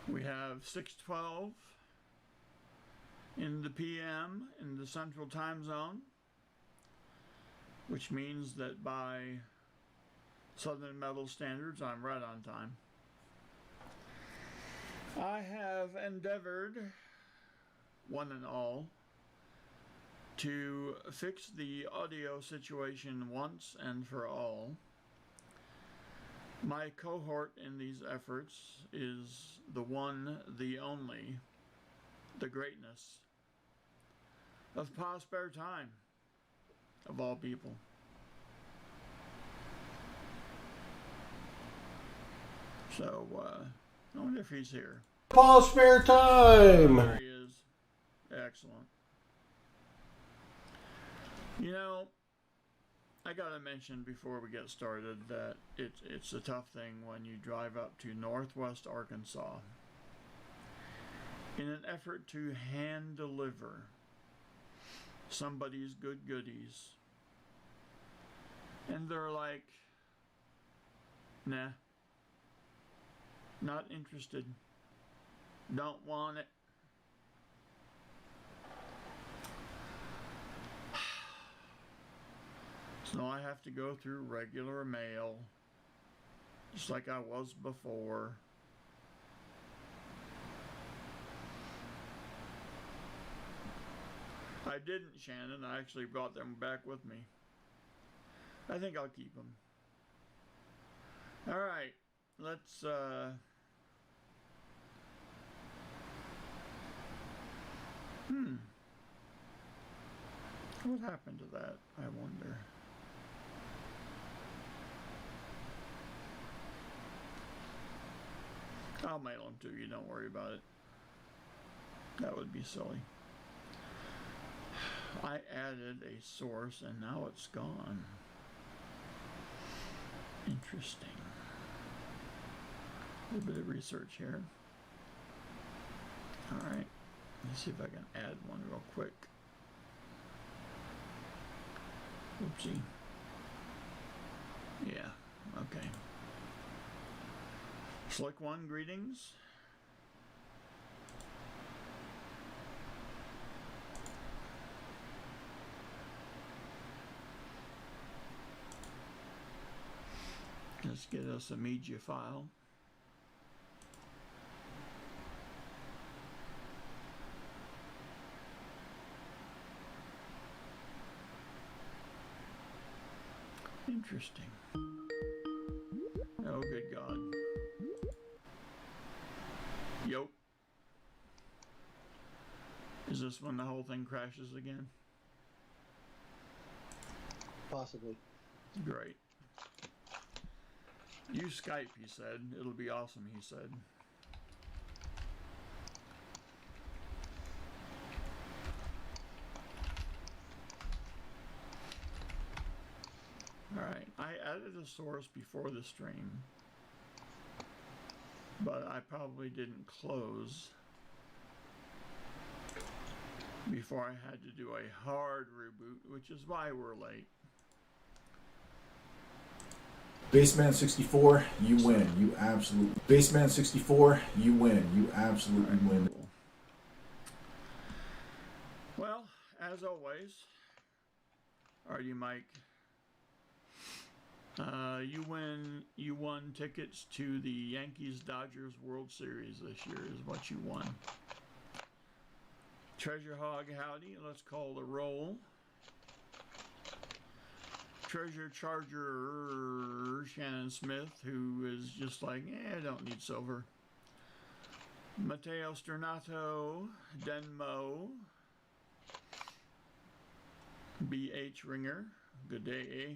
We have 6:12 in the PM in the Central Time Zone, which means that by Southern Metal standards, I'm right on time. I have endeavored, one and all, to fix the audio situation once and for all. My cohort in these efforts is the one, the only, the greatness of Pa Spare Time, of all people. So, I wonder if he's here. Pa Spare Time! There he is. Excellent. You know, I gotta mention before we get started that it's a tough thing when you drive up to Northwest Arkansas in an effort to hand deliver somebody's good goodies, and they're like, nah, not interested, don't want it. So I have to go through regular mail, just like I was before. I didn't, Shannon. I actually brought them back with me. I think I'll keep them. All right, let's what happened to that, I wonder? I'll mail them to you, don't worry about it. That would be silly. I added a source and now it's gone. Interesting. A little bit of research here. Alright, let's see if I can add one real quick. Oopsie. Yeah, okay. Slick One, greetings. Let's get us a media file. Interesting. Oh, good God. Yo. Is this when the whole thing crashes again? Possibly. Great. Use Skype, he said. It'll be awesome, he said. Alright, I added a source before the stream, but I probably didn't close before I had to do a hard reboot, which is why we're late. Baseman 64, you win. You absolutely. Baseman 64, you win. You absolutely win. Cool. Well, as always, Artie Mike, you won tickets to the Yankees-Dodgers World Series this year is what you won. Treasure Hog howdy, let's call the roll. Treasure Charger Shannon Smith, who is just like, I don't need silver. Matteo Sternato, Denmo, BH Ringer, good day,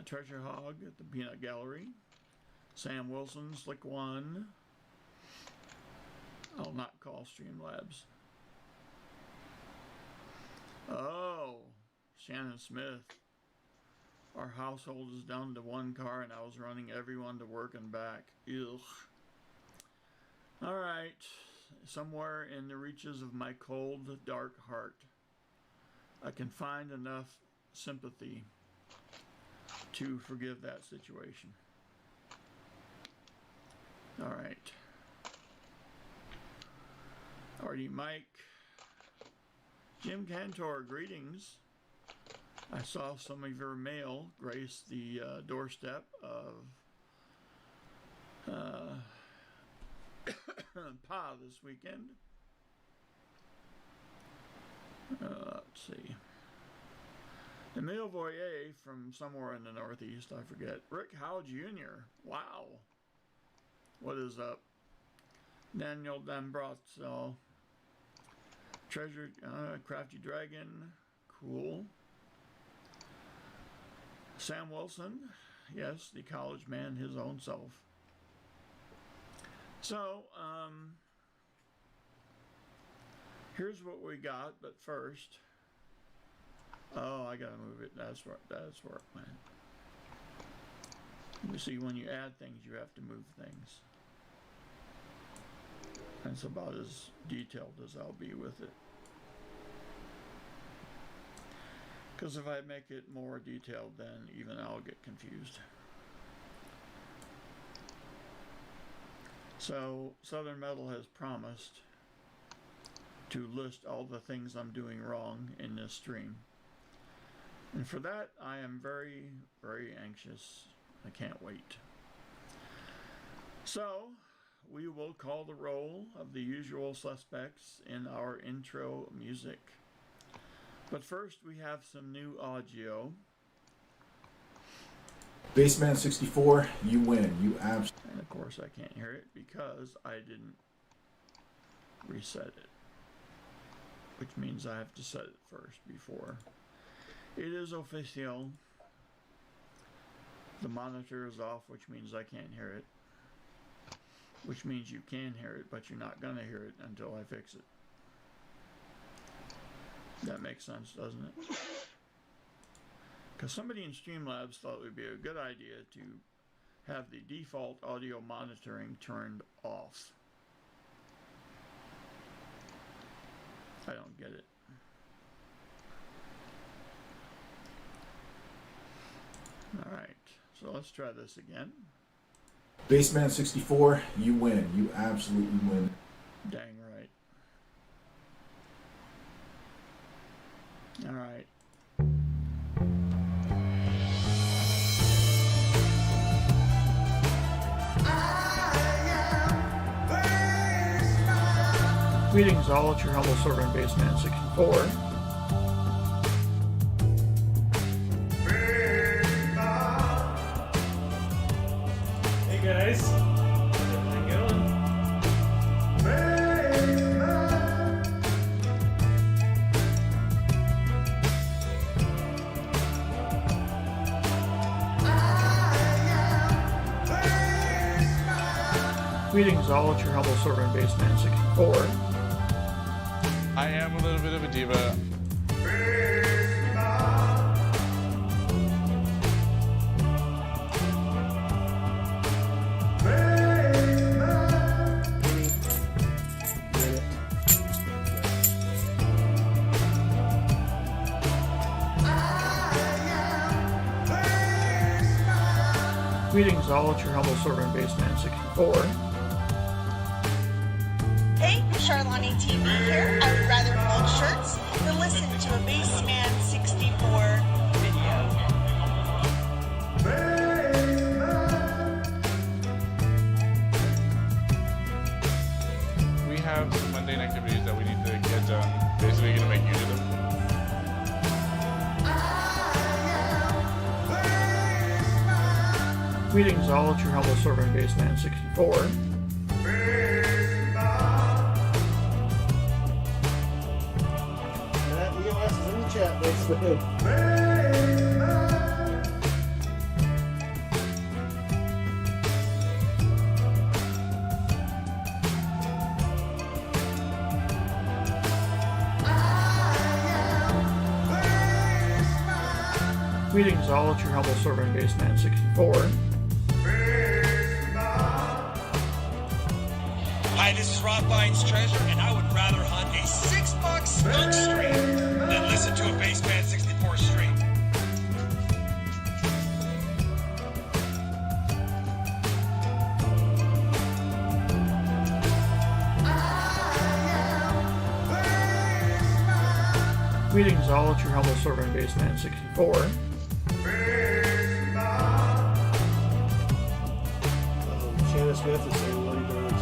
Treasure Hog at the Peanut Gallery, Sam Wilson, Slick One, I'll not call Streamlabs. Oh, Shannon Smith. Our household is down to one car and I was running everyone to work and back. Ugh. Alright. Somewhere in the reaches of my cold, dark heart, I can find enough sympathy to forgive that situation. All right. Artie Mike. Jim Cantor, greetings. I saw some of your mail grace the doorstep of Pa this weekend. Let's see. Emile Voyer from somewhere in the Northeast, I forget. Rick Howe Jr. Wow. What is up? Daniel D'Ambrosio. Treasure, Crafty Dragon. Cool. Sam Wilson. Yes, the college man, his own self. So, here's what we got, but first, oh, I gotta move it. That's where it went. You see, when you add things, you have to move things. That's about as detailed as I'll be with it. Because if I make it more detailed, then even I'll get confused. So, Southern Metal has promised to list all the things I'm doing wrong in this stream. And for that, I am very, very anxious. I can't wait. So, we will call the roll of the usual suspects in our intro music. But first, we have some new audio. Baseman 64, you win. You absolutely. And of course, I can't hear it because I didn't reset it. Which means I have to set it first before. It is official. The monitor is off, which means I can't hear it. Which means you can hear it, but you're not going to hear it until I fix it. That makes sense, doesn't it? Because somebody in Streamlabs thought it would be a good idea to have the default audio monitoring turned off. I don't get it. Alright, so let's try this again. Baseman 64, you win. You absolutely win. Dang right. Alright. Greetings all, it's your humble servant, Baseman 64. Guys, how's everything going? Greetings all, it's your humble servant, Baseman 64. I am a little bit of a diva. Greetings all, it's your humble servant, Baseman 64. Hey, Charlani TV here. I would rather fold shirts than listen to a Baseman 64 video. We have some mundane activities that we need to get done. Basically, going to make use of them. Greetings all, it's your humble servant, Baseman 64. That EOS is in the chat, basically. Greetings all, it's your humble servant, Baseman 64. Hi, this is Rob Vine's Treasure, and I would rather hunt a $6 skunk stream than listen to a Baseman 64 stream. Greetings all, it's your humble servant, Baseman 64. Shannon Smith is saying Lonnie Burns.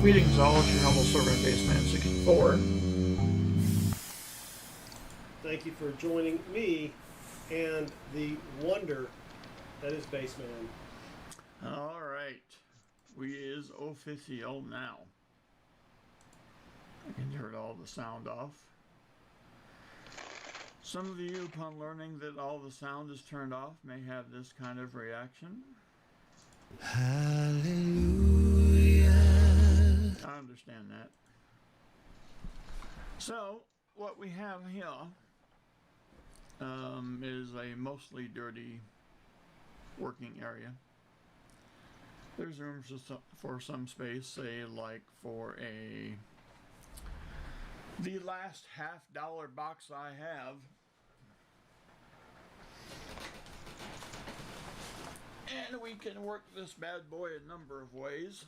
Greetings all, it's your humble servant, Baseman 64. Thank you for joining me and the wonder that is Baseman. All right, we is official now. I can turn all the sound off. Some of you, upon learning that all the sound is turned off, may have this kind of reaction. Hallelujah. I understand that. So, what we have here is a mostly dirty working area. There's room for some space, say like for the last $50 box I have. And we can work this bad boy a number of ways.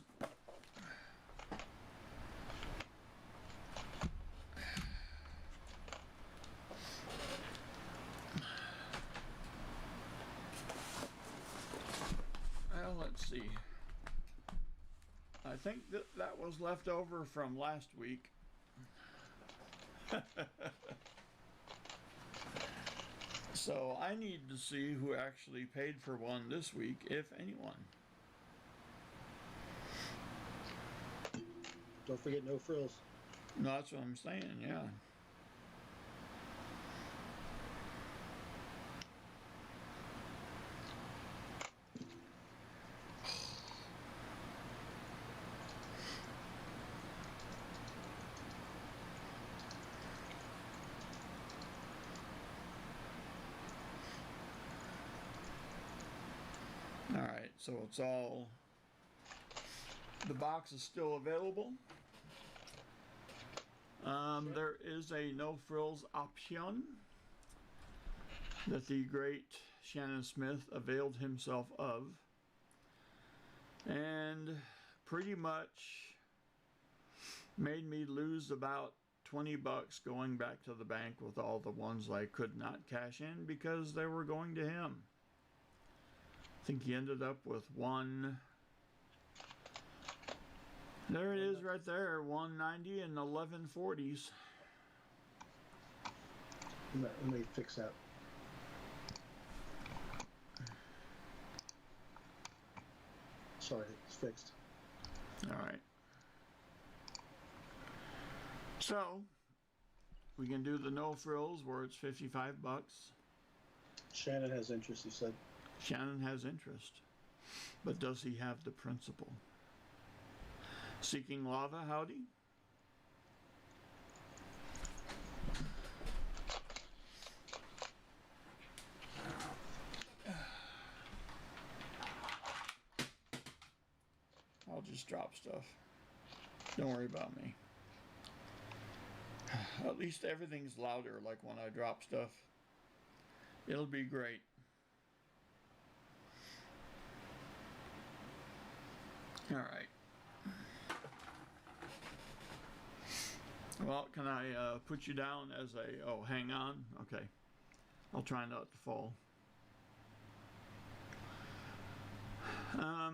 Well, let's see. I think that was left over from last week. So I need to see who actually paid for one this week, if anyone. Don't forget no frills. No, that's what I'm saying, yeah. Alright, so it's all, the box is still available. There is a no frills option that the great Shannon Smith availed himself of, and pretty much made me lose about 20 bucks going back to the bank with all the ones I could not cash in because they were going to him. I think he ended up with one. There it is right there, 190 and 1140s. Let me fix that. Sorry, it's fixed. All right. So, we can do the no frills where it's 55 bucks. Shannon has interest, you said. Shannon has interest, but does he have the principle? Seeking Lava, howdy. I'll just drop stuff. Don't worry about me. At least everything's louder, like when I drop stuff. It'll be great. All right. Well, can I put you down as a, oh, hang on? Okay. I'll try not to fall. Let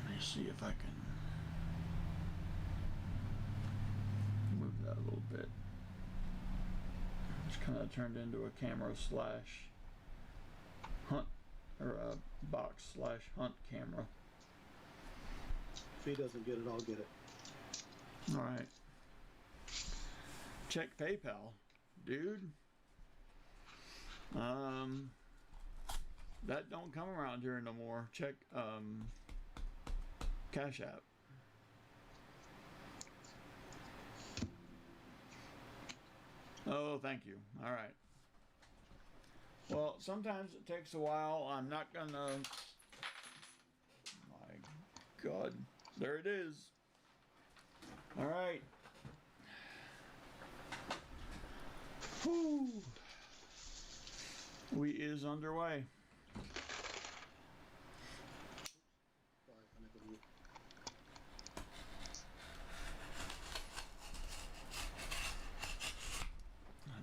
me see if I can move that a little bit. It's kind of turned into a camera slash hunt, or a box slash hunt camera. If he doesn't get it, I'll get it. All right. Check PayPal, dude. That don't come around here no more. Check CashApp. Oh, thank you. All right. Well, sometimes it takes a while. I'm not gonna. My God, there it is. All right. We is underway.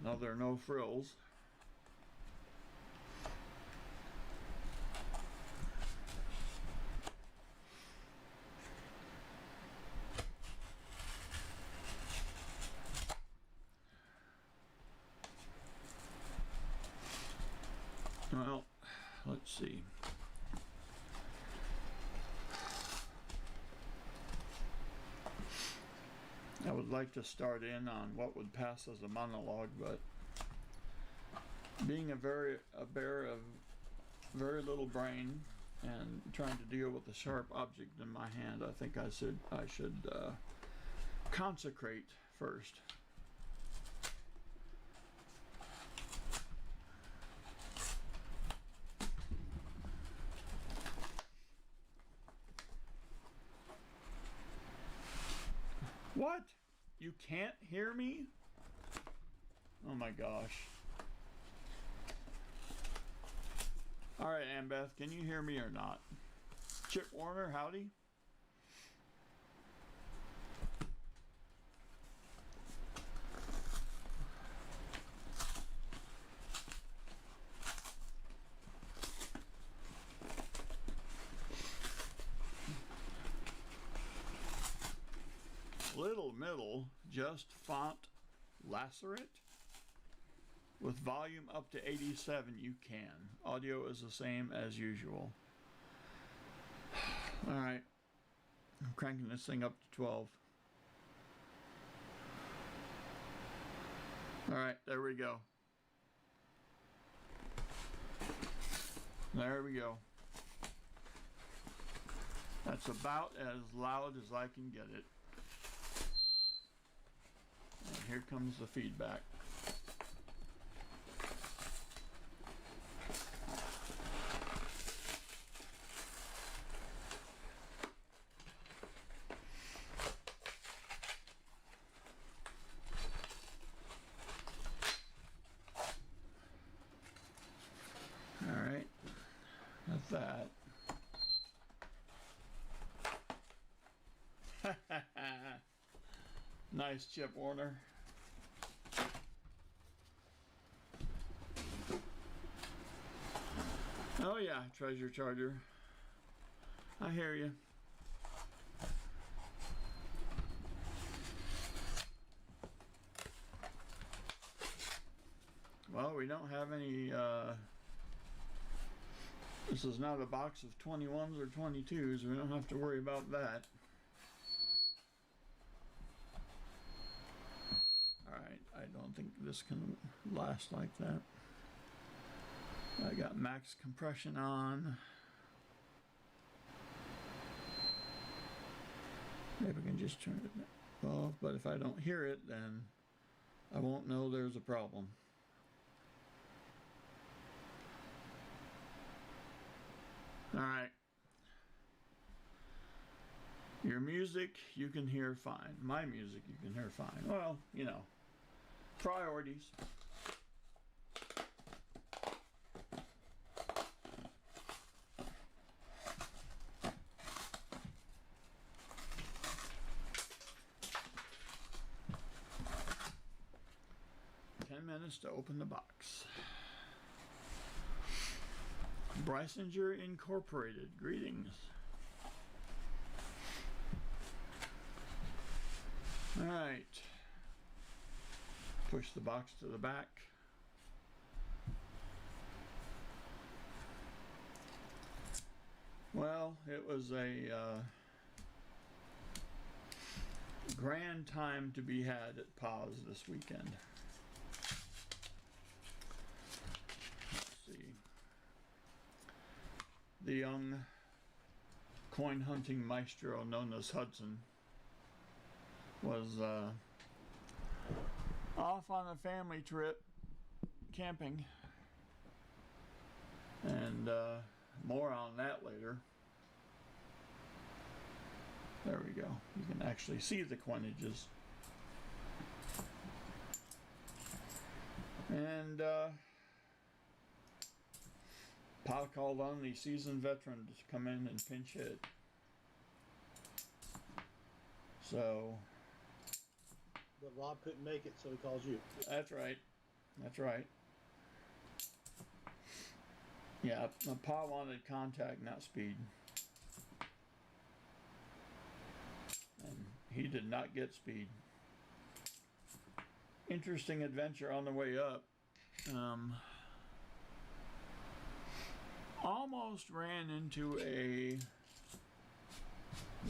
Another no frills. Well, let's see. I would like to start in on what would pass as a monologue, but being a bear of very little brain and trying to deal with a sharp object in my hand, I think I should consecrate first. What? You can't hear me? Oh my gosh. Alright, Annbeth, can you hear me or not? Chip Warner, howdy. Little middle, just font lacerate. With volume up to 87, you can. Audio is the same as usual. Alright. I'm cranking this thing up to 12. Alright, there we go. There we go. That's about as loud as I can get it. And here comes the feedback. All right, that's that. Nice, Chip Warner. Oh yeah, Treasure Charger. I hear you. Well, we don't have any, this is not a box of 21s or 22s. We don't have to worry about that. Alright, I don't think this can last like that. I got max compression on. Maybe I can just turn it off, but if I don't hear it, then I won't know there's a problem. Alright. Your music, you can hear fine. My music, you can hear fine. Well, you know, priorities. Minutes to open the box. Brysinger Incorporated, greetings. All right. Push the box to the back. Well, it was a grand time to be had at Paz this weekend. The young coin hunting maestro known as Hudson was off on a family trip camping, and more on that later. There we go. You can actually see the coinages. Pa called on the seasoned veteran to come in and pinch hit. So. But Rob couldn't make it, so he calls you. That's right. That's right. Yeah, my Pa wanted contact, not speed. And he did not get speed. Interesting adventure on the way up. Almost ran into a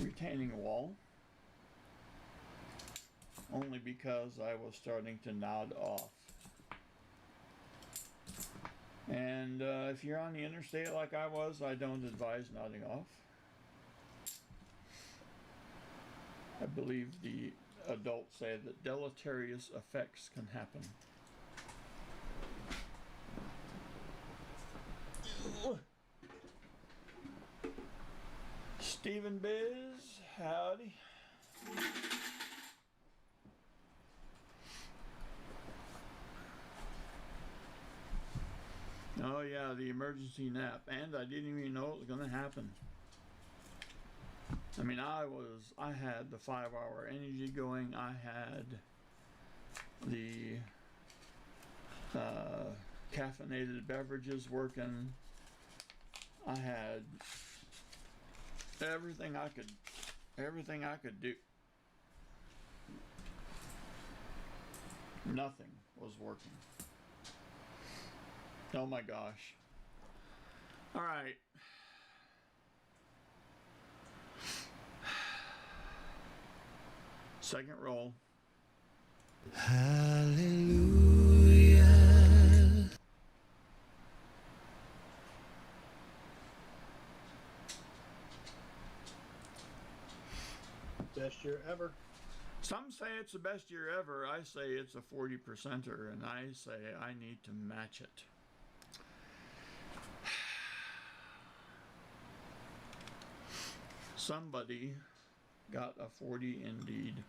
retaining wall. Only because I was starting to nod off. And if you're on the interstate like I was, I don't advise nodding off. I believe the adults say that deleterious effects can happen. Stephen Biz, howdy. Oh yeah, the emergency nap, and I didn't even know it was going to happen. I mean, I had the 5-hour energy going. I had the caffeinated beverages working. I had everything I could do. Nothing was working. Oh my gosh. All right. Second roll. Hallelujah. Best year ever. Some say it's the best year ever. I say it's a 40%er, and I say I need to match it. Somebody got a 40 indeed.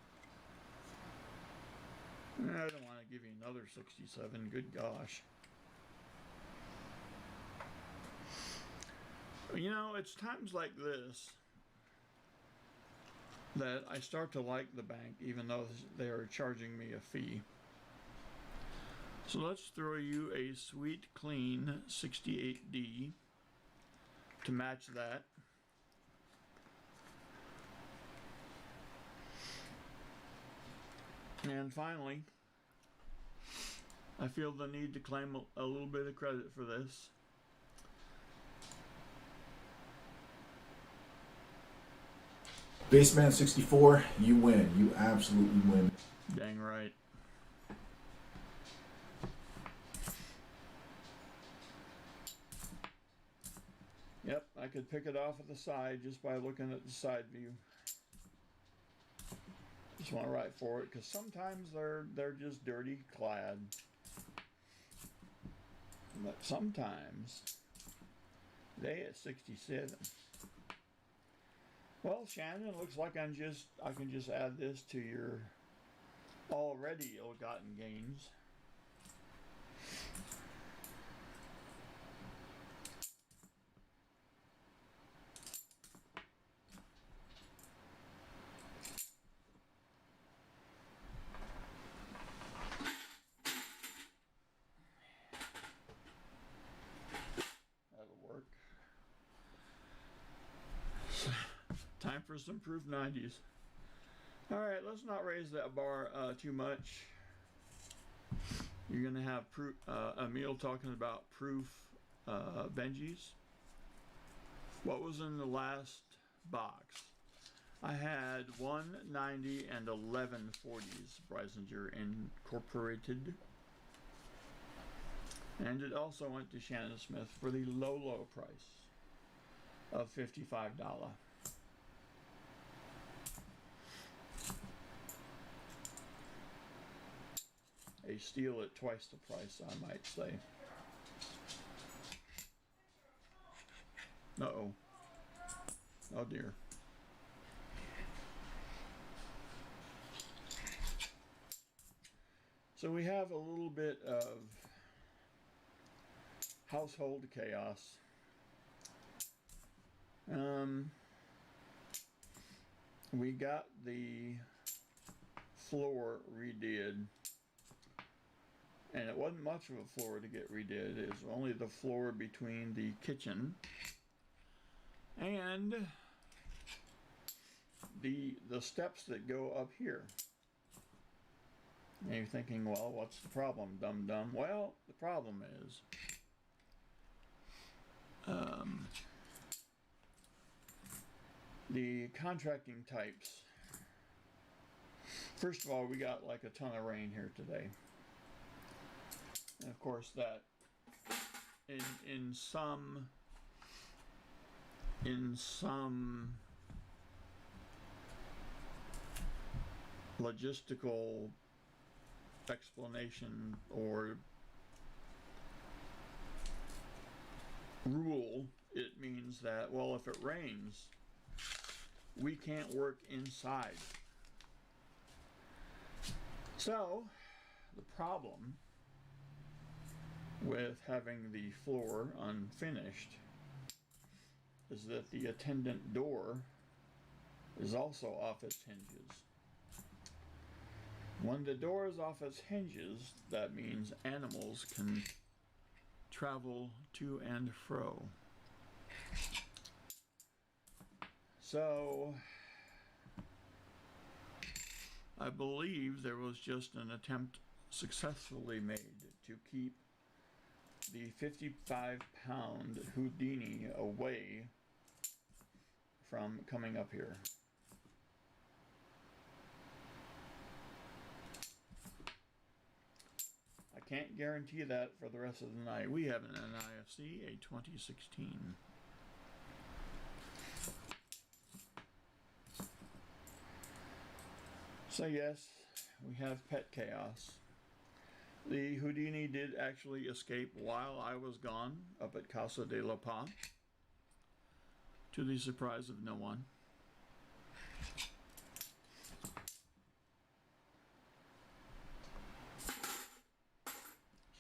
I don't want to give you another 67. Good gosh. You know, it's times like this that I start to like the bank, even though they are charging me a fee. So let's throw you a sweet, clean 68D to match that. And finally, I feel the need to claim a little bit of credit for this. Baseman 64, you win. You absolutely win. Dang right. Yep, I could pick it off at the side just by looking at the side view. Just want to write for it because sometimes they're just dirty clad. But sometimes they at 67. Well, Shannon, it looks like I can just add this to your already ill-gotten gains. Time for some proof 90s. All right, let's not raise that bar too much. You're gonna have Emil talking about proof Benjis. What was in the last box? I had 190 and 1140s Breisinger Incorporated. And it also went to Shannon Smith for the low price of $55. A steal at twice the price, I might say. Uh-oh. Oh dear. So we have a little bit of household chaos. We got the floor redid, and it wasn't much of a floor to get redid. It was only the floor between the kitchen and the steps that go up here. And you're thinking, well, what's the problem, dum-dum? Well, the problem is the contracting types. First of all, we got like a ton of rain here today. And of course that in some logistical explanation or rule, it means that, well, if it rains, we can't work inside. So the problem with having the floor unfinished is that the attendant door is also off its hinges. When the door is off its hinges, that means animals can travel to and fro. So I believe there was just an attempt successfully made to keep the 55-pound Houdini away from coming up here. I can't guarantee that for the rest of the night. We have an NIFC, a 2016. So yes, we have pet chaos. The Houdini did actually escape while I was gone up at Casa de la Paz, to the surprise of no one.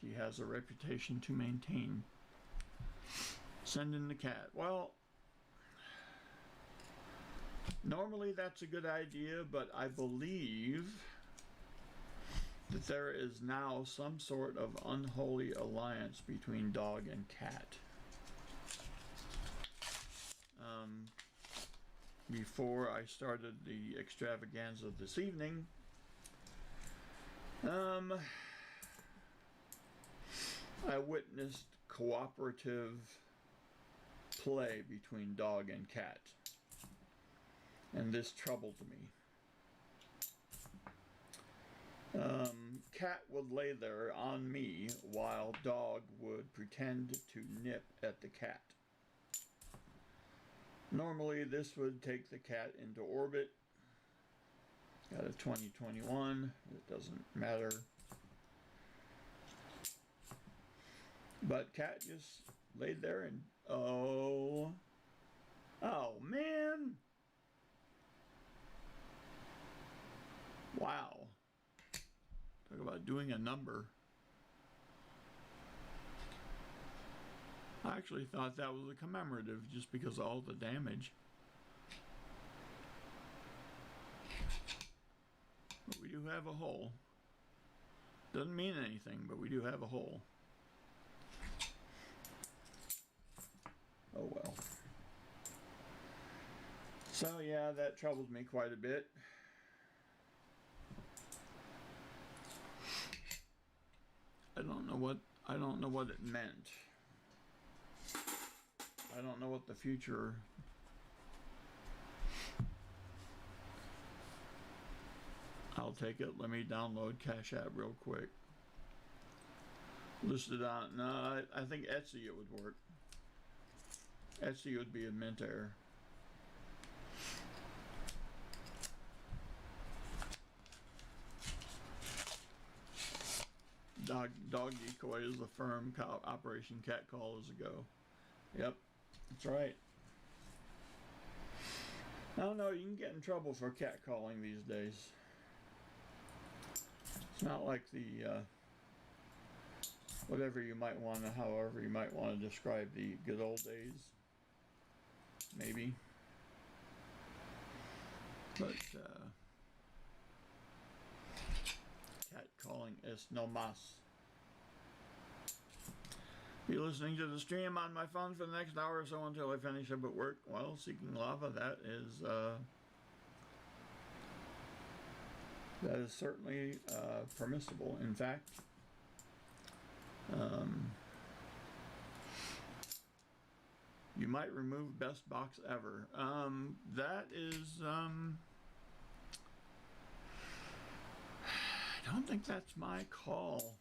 She has a reputation to maintain. Send in the cat. Well, normally that's a good idea, but I believe that there is now some sort of unholy alliance between dog and cat. Before I started the extravaganza this evening, I witnessed cooperative play between dog and cat, and this troubled me. Cat would lay there on me while dog would pretend to nip at the cat. Normally this would take the cat into orbit. Got a 2021, it doesn't matter. But cat just laid there and oh man, wow. Talk about doing a number. I actually thought that was a commemorative just because of all the damage. But we do have a hole. Doesn't mean anything, but we do have a hole. Oh well. So yeah, that troubled me quite a bit. I don't know what it meant. I don't know what the future I'll take it. Let me download CashApp real quick. Listed on, no, I think Etsy it would work. Etsy would be a mint error. Dog decoy is the firm Operation Cat Calls ago. Yep, that's right. I don't know, you can get in trouble for cat calling these days. It's not like the whatever you might want to, however you might want to describe the good old days. maybe. But, cat calling es no mas. Be listening to the stream on my phone for the next hour or so until I finish up at work. Well, seeking lava, that is certainly permissible. In fact, you might remove best box ever. That is, I don't think that's my call.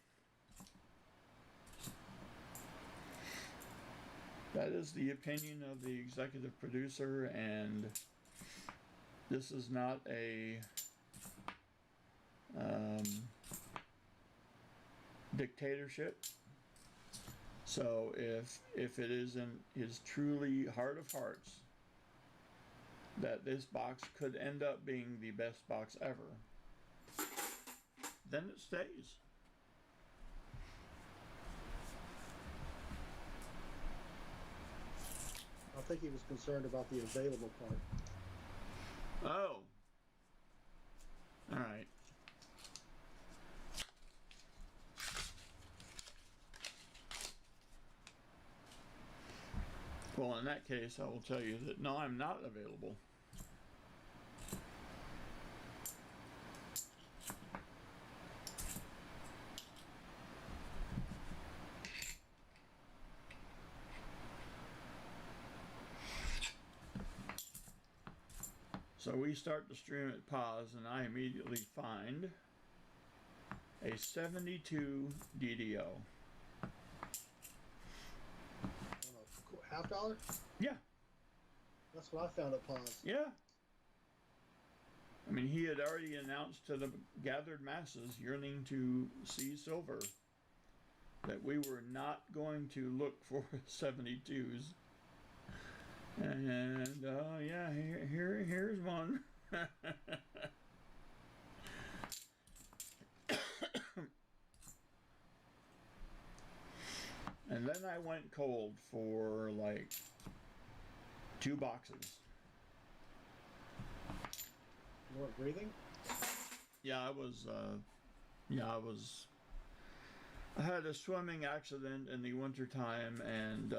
That is the opinion of the executive producer, and this is not a dictatorship. So if it is in his truly heart of hearts that this box could end up being the best box ever, then it stays. I think he was concerned about the available part. Oh. All right. Well, in that case, I will tell you that no, I'm not available. So we start the stream at pause, and I immediately find a 72 DDO. $half? Yeah. That's what I found at pause. Yeah. I mean, he had already announced to the gathered masses yearning to see silver that we were not going to look for 72s. And yeah, here's one. And then I went cold for like 2 boxes. You weren't breathing? Yeah, I had a swimming accident in the wintertime, and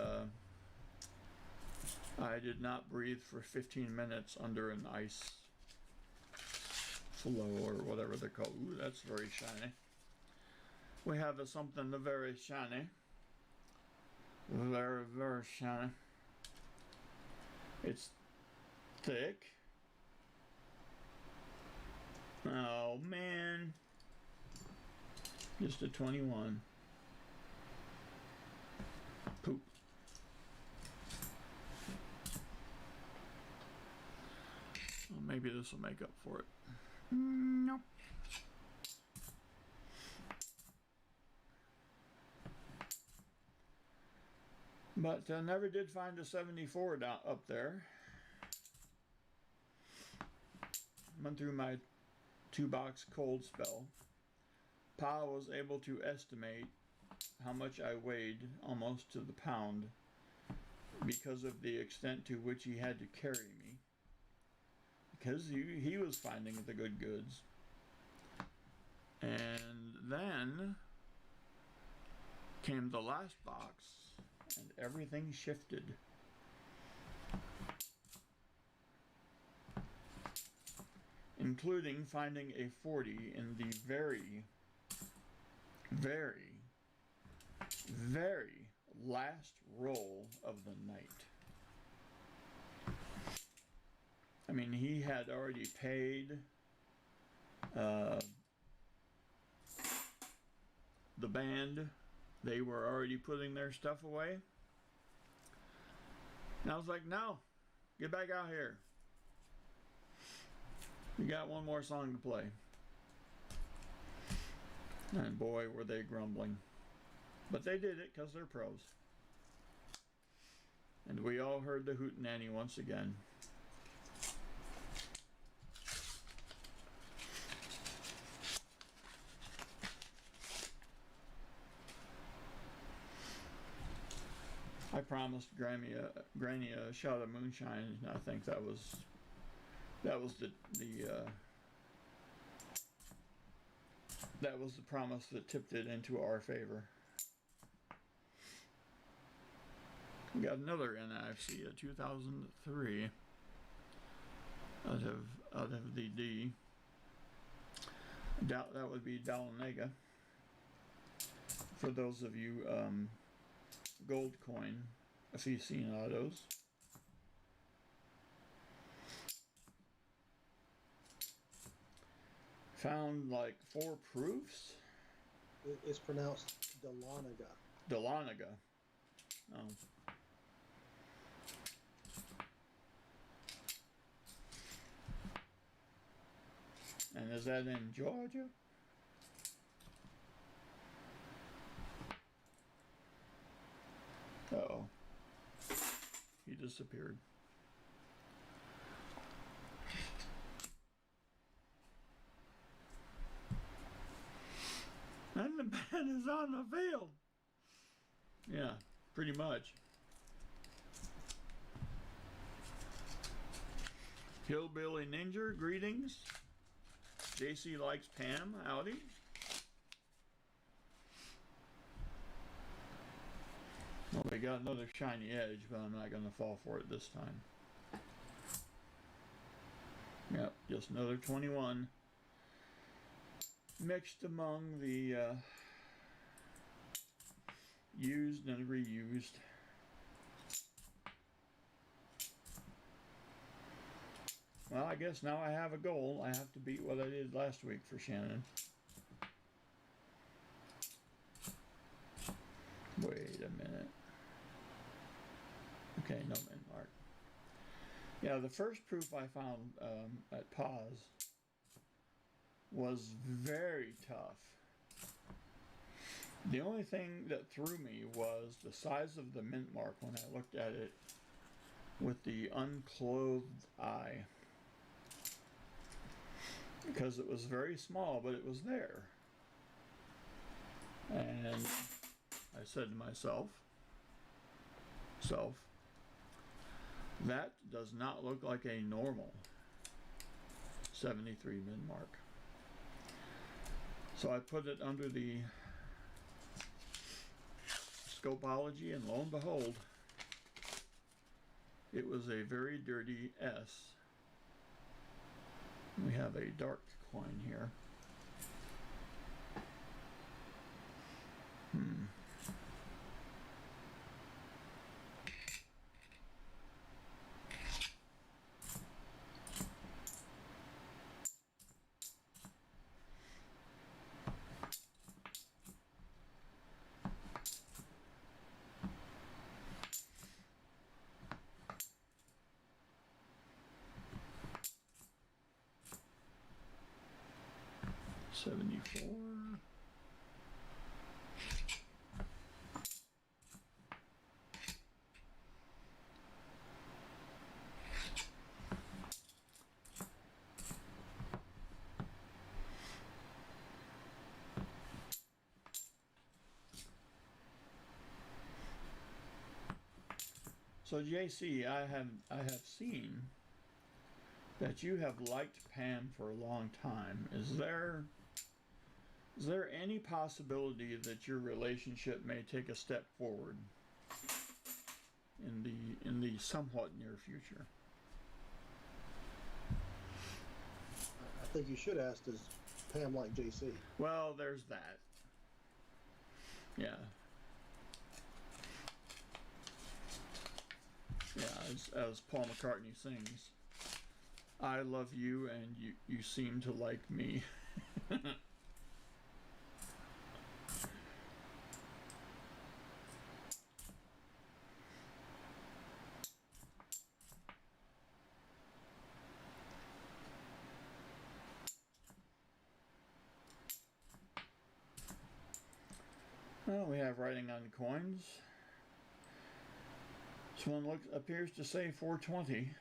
I did not breathe for 15 minutes under an ice flow or whatever they're called. Ooh, that's very shiny. We have something very shiny. Very, very shiny. It's thick. Oh man. Just a 21. Poop. Well, maybe this will make up for it. Nope. But never did find a 74 down up there. Went through my 2-box cold spell. Pa was able to estimate how much I weighed almost to the pound because of the extent to which he had to carry me. Because he was finding the good goods. And then came the last box, and everything shifted. Including finding a 40 in the very, very, very last roll of the night. I mean, he had already paid the band. They were already putting their stuff away. And I was like, no, get back out here. You got one more song to play. And boy, were they grumbling. But they did it because they're pros. And we all heard the hootenanny once again. I promised Granny a shot of moonshine, and I think that was the promise that tipped it into our favor. We got another NIFC, a 2003 out of the D. That would be Dahlonega. For those of you gold coin aficionados. Found like 4 proofs. It's pronounced Dahlonega. Dahlonega. Oh. And is that in Georgia? Uh-oh. He disappeared. And the man is on the field. Yeah, pretty much. Hillbilly Ninja, greetings. JC likes Pam, howdy. Well, they got another shiny edge, but I'm not going to fall for it this time. Yep, just another 21. Mixed among the used and reused. Well, I guess now I have a goal. I have to beat what I did last week for Shannon. Wait a minute. Okay, no min mark. Yeah, the first proof I found at pause was very tough. The only thing that threw me was the size of the mint mark when I looked at it with the unclothed eye. Because it was very small, but it was there. And I said to myself, that does not look like a normal 73 min mark. So I put it under the Scopology, and lo and behold, it was a very dirty S. We have a dark coin here. $74. So JC, I have seen that you have liked Pam for a long time. Is there any possibility that your relationship may take a step forward in the somewhat near future? I think you should ask, does Pam like JC? Well, there's that. Yeah. Yeah, as Paul McCartney sings, I love you and you seem to like me. Well, we have writing on the coins. This one appears to say 420.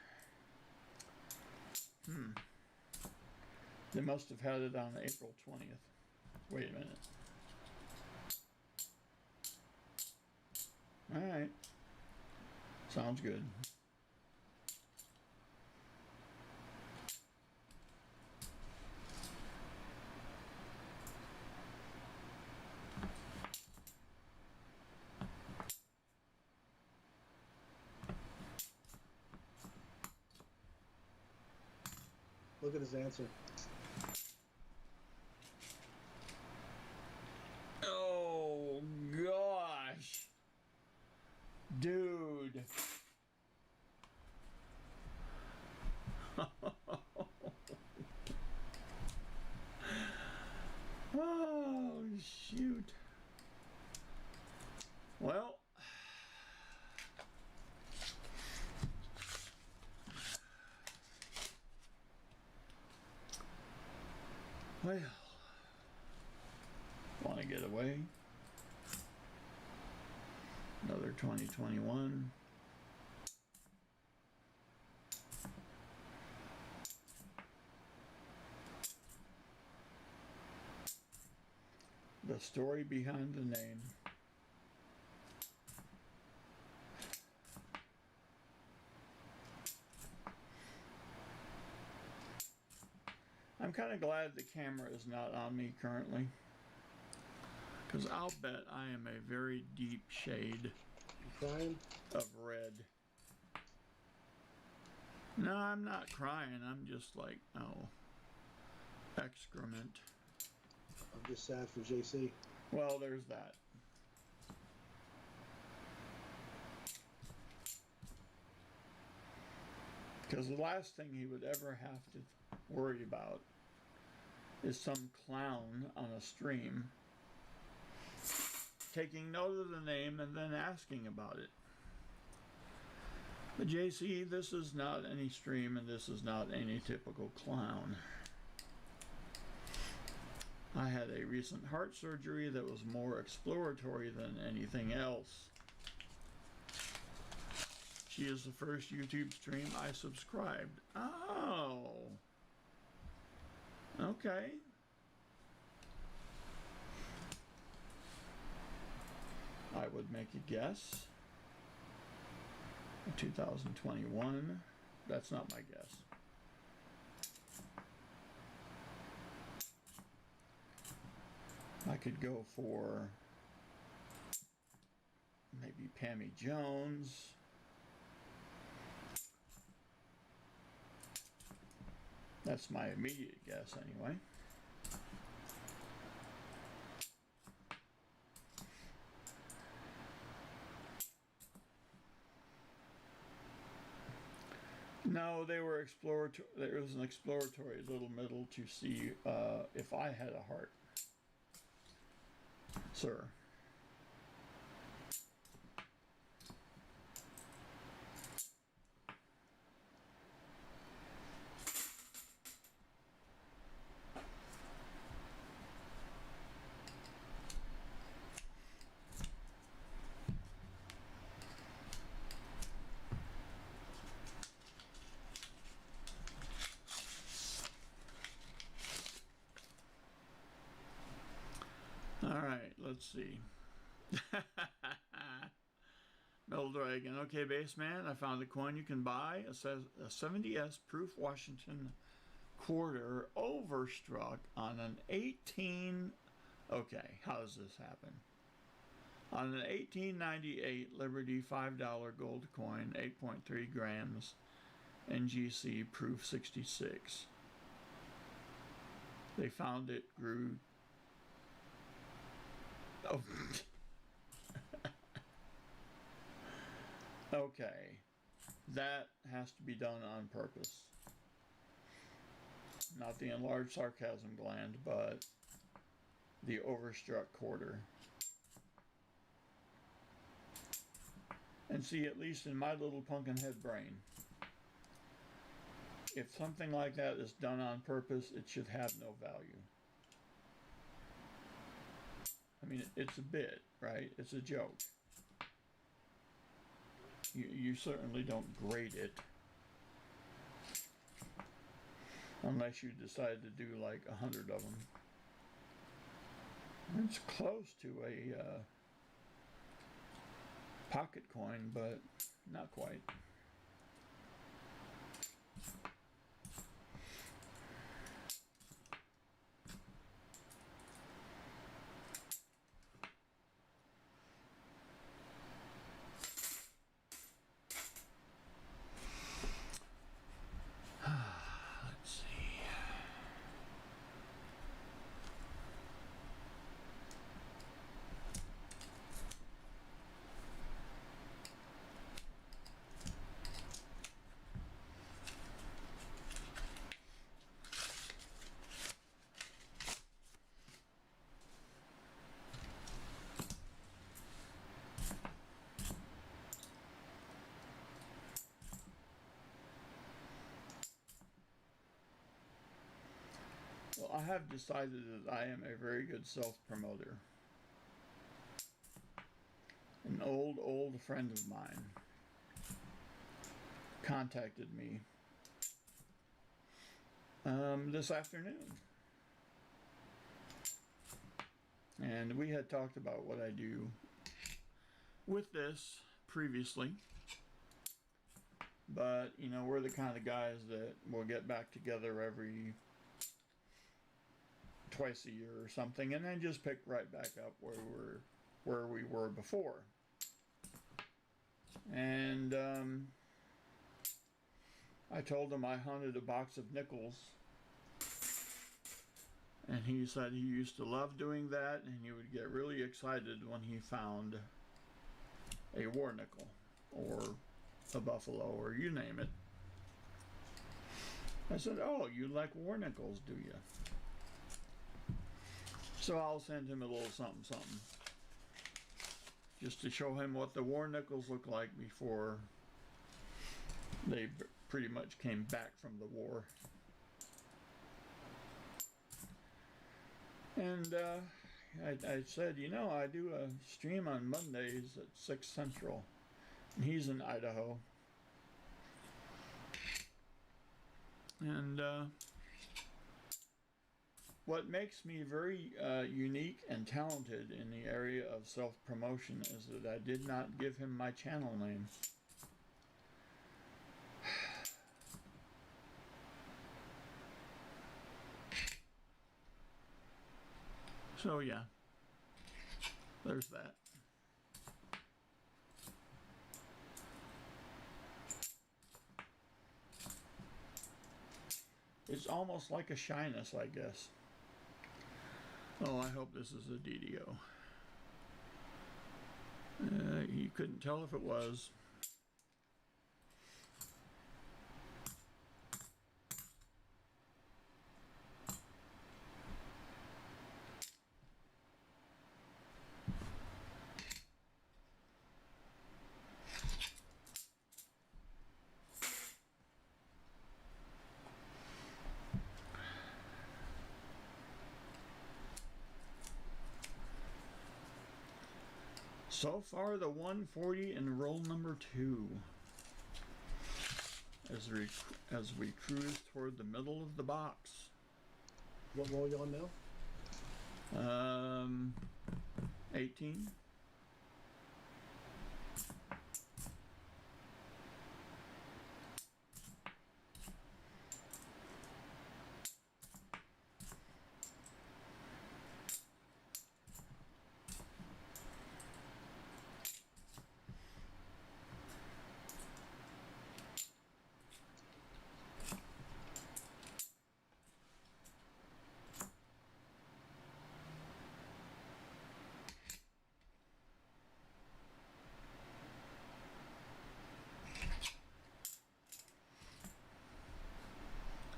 They must have had it on April 20th. Wait a minute. Alright. Sounds good. Look at his answer. Oh gosh, dude. Oh shoot. Well, want to get away. Another 2021. The story behind the name. I'm kind of glad the camera is not on me currently, because I'll bet I am a very deep shade You crying? of red. No, I'm not crying. I'm just like, oh, excrement. I'm just sad for JC. Well, there's that. Because the last thing he would ever have to worry about is some clown on a stream taking note of the name and then asking about it. But JC, this is not any stream and this is not any typical clown. I had a recent heart surgery that was more exploratory than anything else. She is the first YouTube stream I subscribed. Oh. Okay. I would make a guess. 2021. That's not my guess. I could go for maybe Pammy Jones. That's my immediate guess anyway. No, they were exploratory. There was an exploratory little middle to see if I had a heart, sir. All right, let's see. Metal Dragon. Okay, Baseman, I found a coin you can buy. It says a 70S proof Washington quarter overstruck on an 18... Okay, how does this happen? On an 1898 Liberty $5 gold coin, 8.3 grams, NGC proof 66. They found it grew... Oh. Okay, that has to be done on purpose. Not the enlarged sarcasm gland, but the overstruck quarter. And see, at least in my little pumpkinhead brain, if something like that is done on purpose, it should have no value. I mean, it's a bit, right? It's a joke. You certainly don't grade it unless you decide to do like 100 of them. It's close to pocket coin, but not quite. Let's see. Well, I have decided that I am a very good self-promoter. An old friend of mine contacted me this afternoon. And we had talked about what I do with this previously. But, you know, we're the kind of guys that will get back together every twice a year or something, and then just pick right back up where we were before. And I told him I hunted a box of nickels, and he said he used to love doing that, and he would get really excited when he found a war nickel or a buffalo or you name it. I said, "Oh, you like war nickels, do you?" So I'll send him a little something just to show him what the war nickels look like before they pretty much came back from the war. And I said, you know, I do a stream on Mondays at 6 Central. And he's in Idaho. And what makes me very unique and talented in the area of self-promotion is that I did not give him my channel name. So yeah, there's that. It's almost like a shyness, I guess. Oh, I hope this is a DDO. You couldn't tell if it was. So far, the 140 in roll number 2. As we cruise toward the middle of the box. What roll you on now? 18.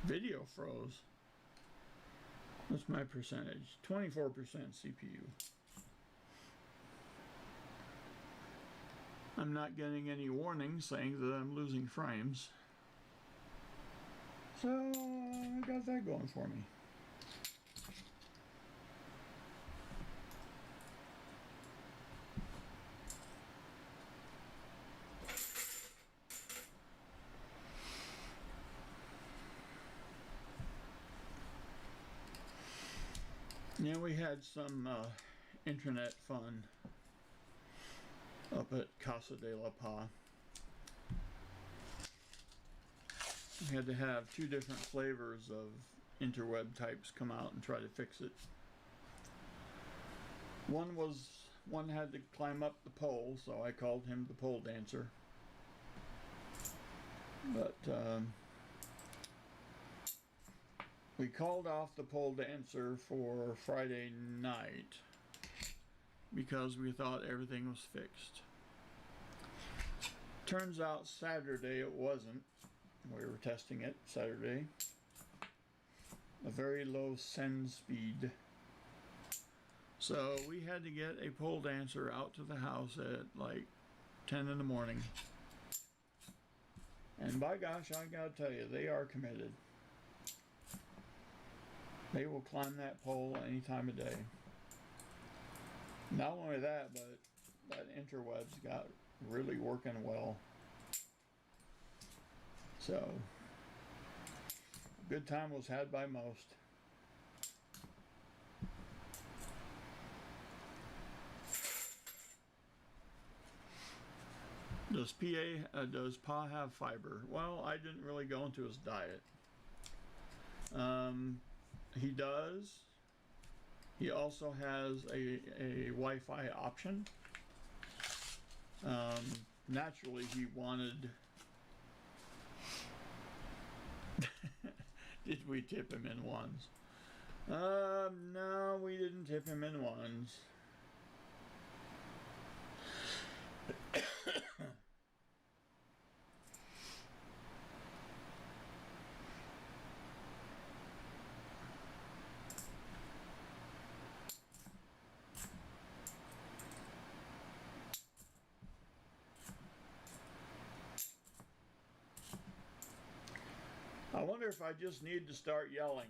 Video froze. What's my percentage? 24% CPU. I'm not getting any warnings saying that I'm losing frames. So I got that going for me. Yeah, we had some internet fun up at Casa de la Paz. We had to have 2 different flavors of interweb types come out and try to fix it. One had to climb up the pole, so I called him the pole dancer. But we called off the pole dancer for Friday night because we thought everything was fixed. Turns out Saturday it wasn't. We were testing it Saturday. A very low send speed. So we had to get a pole dancer out to the house at like 10 in the morning. And by gosh, I gotta tell you, they are committed. They will climb that pole any time of day. Not only that, but that interweb's got really working well. So, a good time was had by most. Does Pa have fiber? Well, I didn't really go into his diet. He does. He also has a Wi-Fi option. Naturally, he wanted. Did we tip him in ones? No, we didn't tip him in ones. I wonder if I just need to start yelling.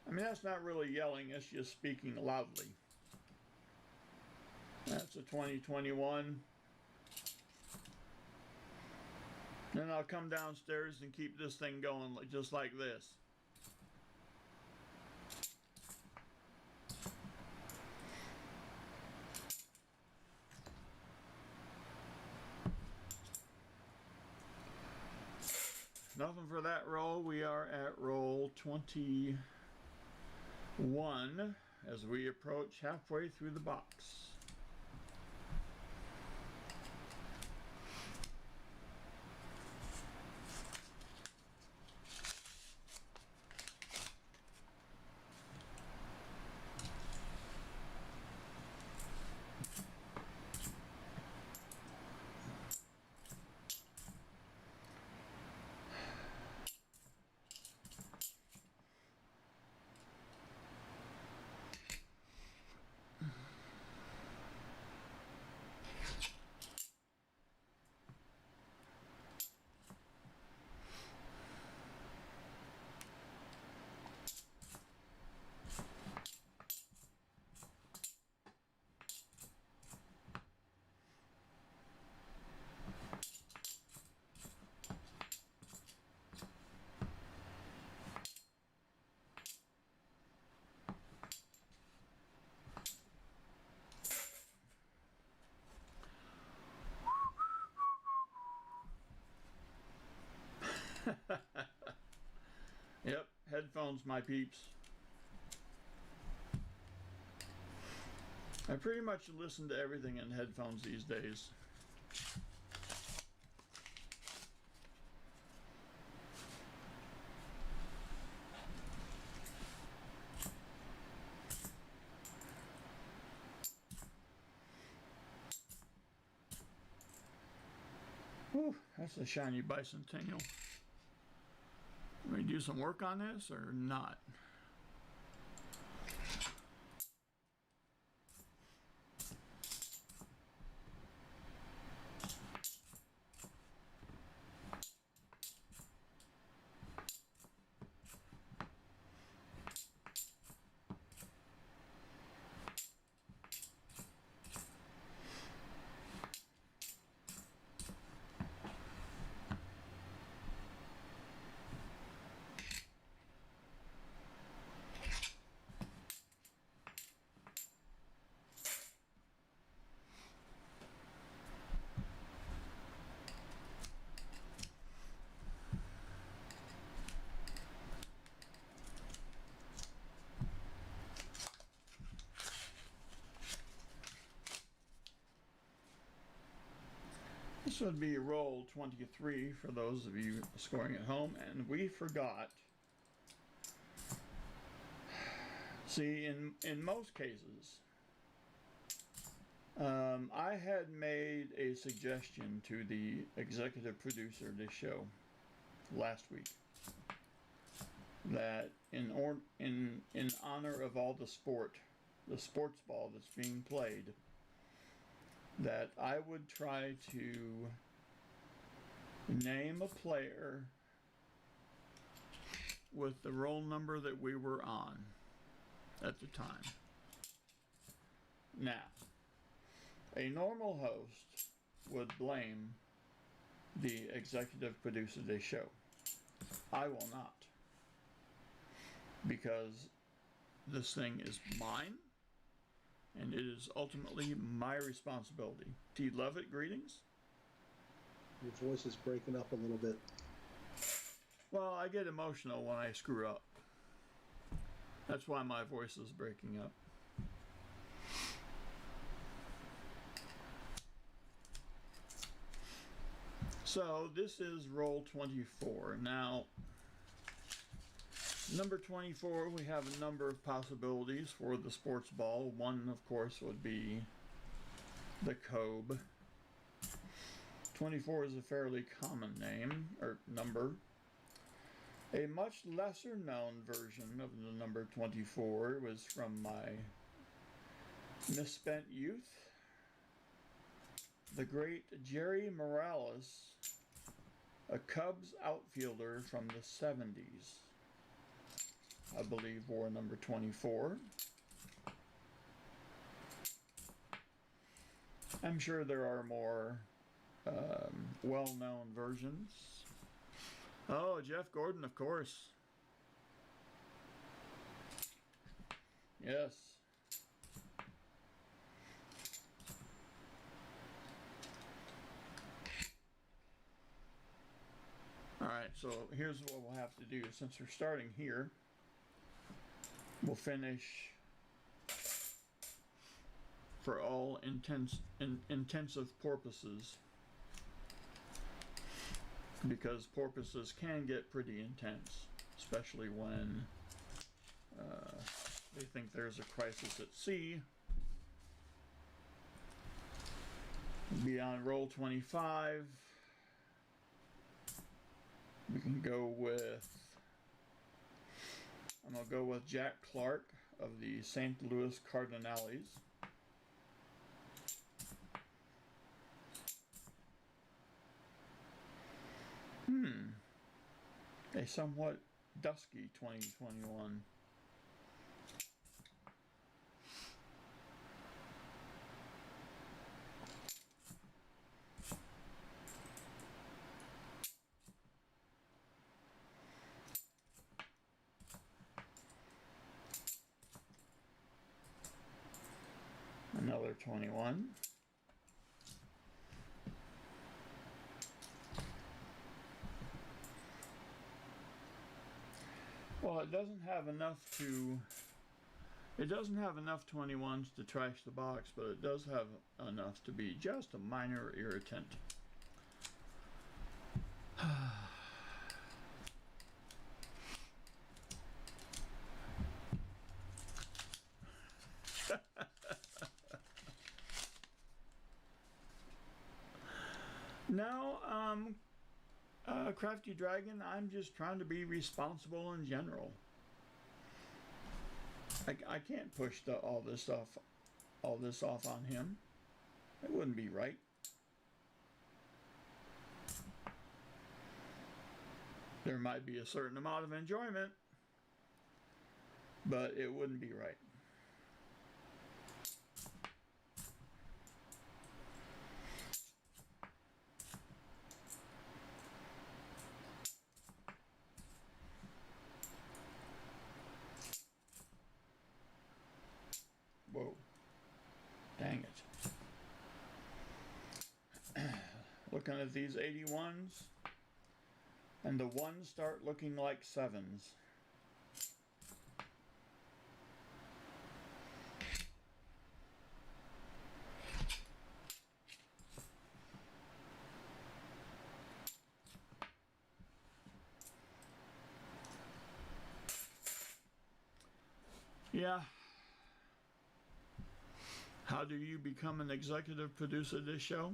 I mean, that's not really yelling, it's just speaking loudly. That's a 2021. Then I'll come downstairs and keep this thing going just like this. Nothing for that roll. We are at roll 21 as we approach halfway through the box. Yep, headphones, my peeps. I pretty much listen to everything in headphones these days. Whew, that's a shiny bicentennial. Can we do some work on this or not? This would be roll 23 for those of you scoring at home, and we forgot. See, in most cases, I had made a suggestion to the executive producer of this show last week that in honor of all the sports ball that's being played, that I would try to name a player with the roll number that we were on at the time. Now, a normal host would blame the executive producer of this show. I will not, because this thing is mine, and it is ultimately my responsibility. T. Levitt, greetings. Your voice is breaking up a little bit. Well, I get emotional when I screw up. That's why my voice is breaking up. So this is roll 24. Now, number 24, we have a number of possibilities for the sports ball. One, of course, would be the Kobe. 24 is a fairly common name, or number. A much lesser known version of the number 24 was from my misspent youth. The great Jerry Morales, a Cubs outfielder from the 70s, I believe wore number 24. I'm sure there are more well-known versions. Oh, Jeff Gordon, of course. Yes. Alright, so here's what we'll have to do. Since we're starting here, we'll finish for all intensive purposes, because porpoises can get pretty intense, especially when they think there's a crisis at sea. Beyond roll 25, we can go with, I'm going to go with Jack Clark of the St. Louis Cardinals. A somewhat dusky 2021. Another 21. Well, it doesn't have enough 21s to trash the box, but it does have enough to be just a minor irritant. No, Crafty Dragon, I'm just trying to be responsible in general. I can't push all this off on him. It wouldn't be right. There might be a certain amount of enjoyment, but it wouldn't be right. Whoa. Dang it. Looking at these 81s, and the ones start looking like 7s. Yeah. How do you become an executive producer of this show?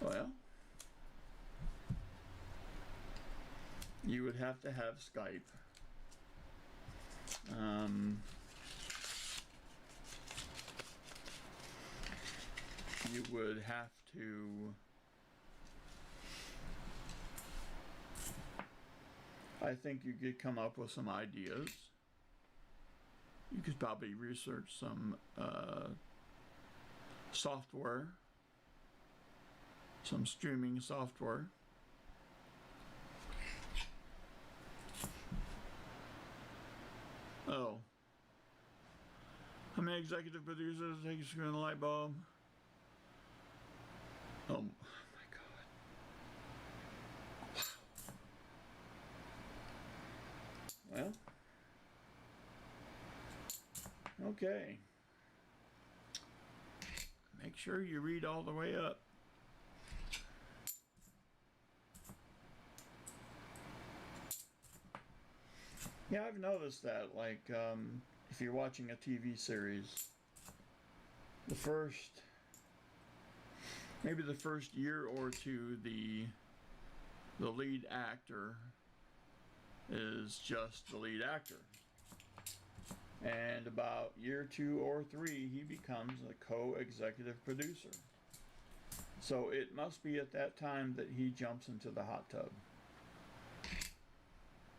Well, you would have to have Skype. You would have to, I think you could come up with some ideas. You could probably research some software, some streaming software. Oh. How many executive producers take a screw in the light bulb? Oh my God. Wow. Well, okay. Make sure you read all the way up. Yeah, I've noticed that, like, if you're watching a TV series, maybe the first year or two, the lead actor is just the lead actor. And about year 2 or 3, he becomes a co-executive producer. So it must be at that time that he jumps into the hot tub.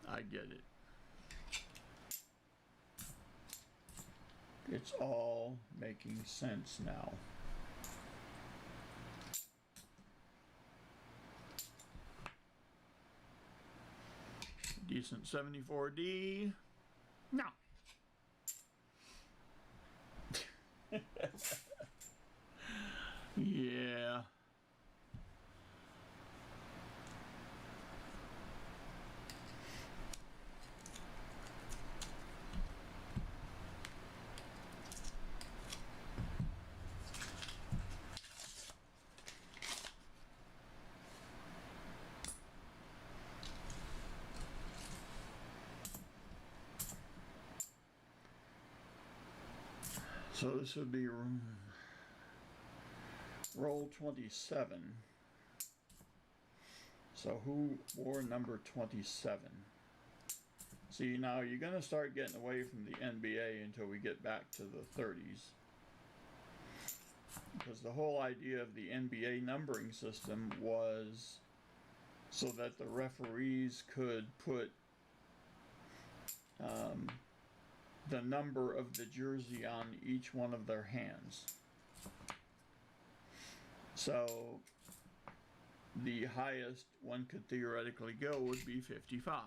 I get it. It's all making sense now. Decent 74D. No. Yeah. So this would be roll 27. So who wore number 27? See, now you're going to start getting away from the NBA until we get back to the 30s. Because the whole idea of the NBA numbering system was so that the referees could put the number of the jersey on each one of their hands. So the highest one could theoretically go would be 55.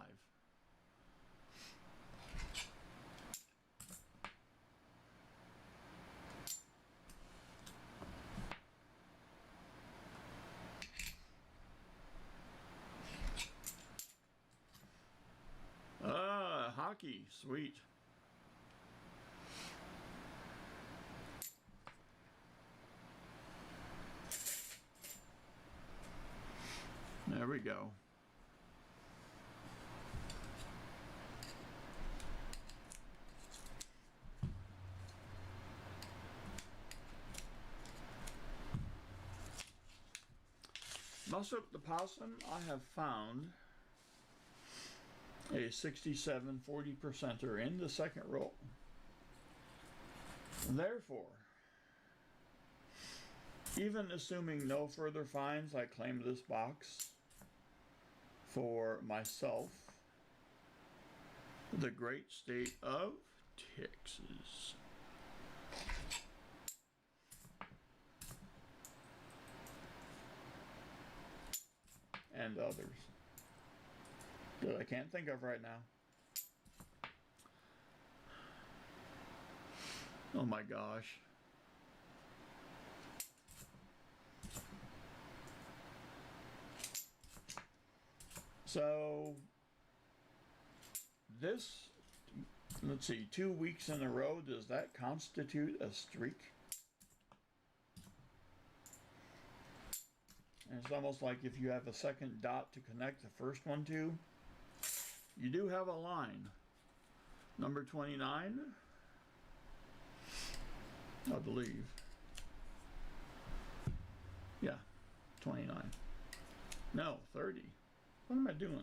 Hockey, sweet. There we go. Muscle the possum, I have found a 67 40%er in the second roll. Therefore, even assuming no further finds, I claim this box for myself, the great state of Texas. And others that I can't think of right now. Oh my gosh. So this, let's see, 2 weeks in a row, does that constitute a streak? And it's almost like if you have a second dot to connect the first one to, you do have a line. Number 29, I believe. Yeah, 29. No, 30. What am I doing?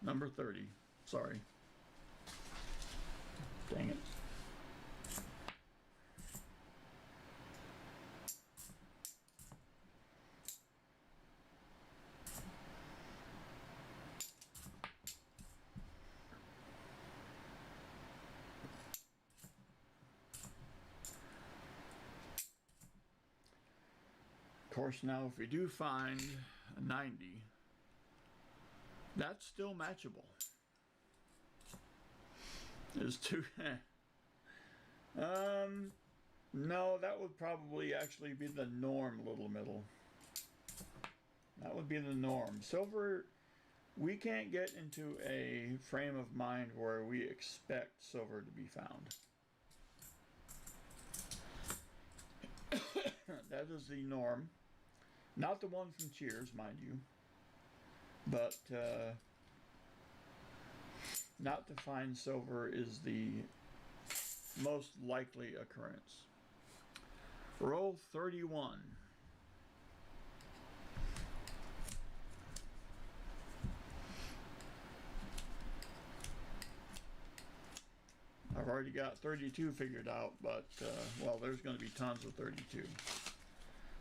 Number 30. Sorry. Dang it. Of course, now if we do find a 90, that's still matchable. Is too no, that would probably actually be the norm, Little Middle. That would be the norm. Silver, we can't get into a frame of mind where we expect silver to be found. That is the norm. Not the one from Cheers, mind you. But not to find silver is the most likely occurrence. Roll 31. I've already got 32 figured out, but well, there's going to be tons of 32.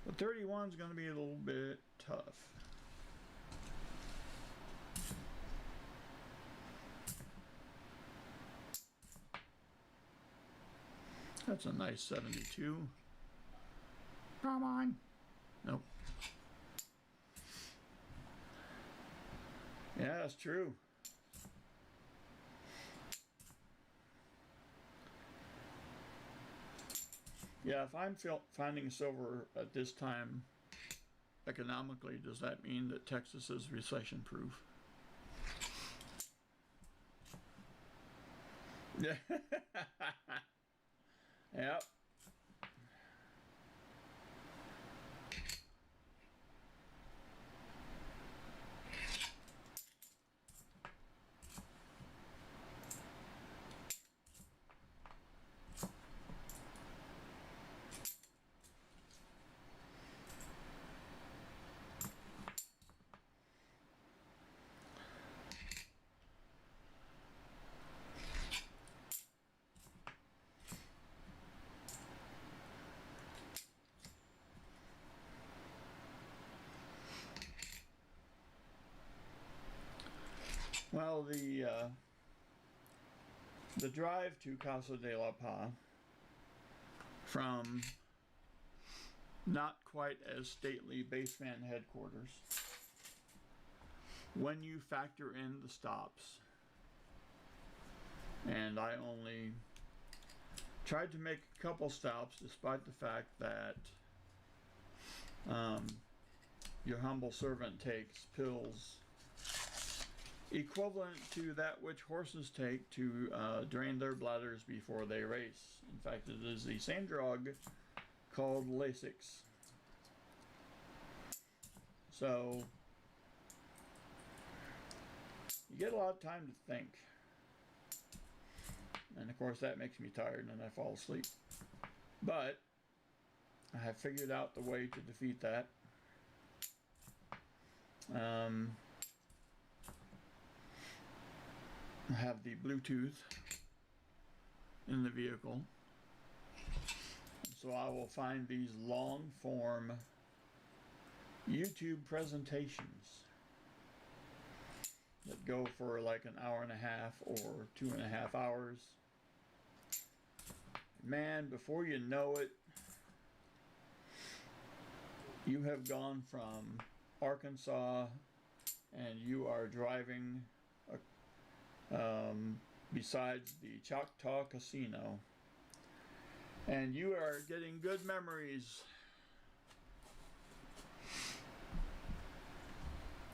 But 31 is going to be a little bit tough. That's a nice 72. Come on. Nope. Yeah, that's true. Yeah, if I'm finding silver at this time economically, does that mean that Texas is recession proof? Yeah. Yep. Well, the drive to Casa de la Paz from not quite as stately Baseman headquarters, when you factor in the stops, and I only tried to make a couple stops despite the fact that your humble servant takes pills equivalent to that which horses take to drain their bladders before they race. In fact, it is the same drug called Lasix. So you get a lot of time to think, and of course that makes me tired and I fall asleep. But I have figured out the way to defeat that. I have the Bluetooth in the vehicle, so I will find these long form YouTube presentations that go for like an hour and a half or 2.5 hours. Man, before you know it, you have gone from Arkansas and you are driving besides the Choctaw Casino, and you are getting good memories.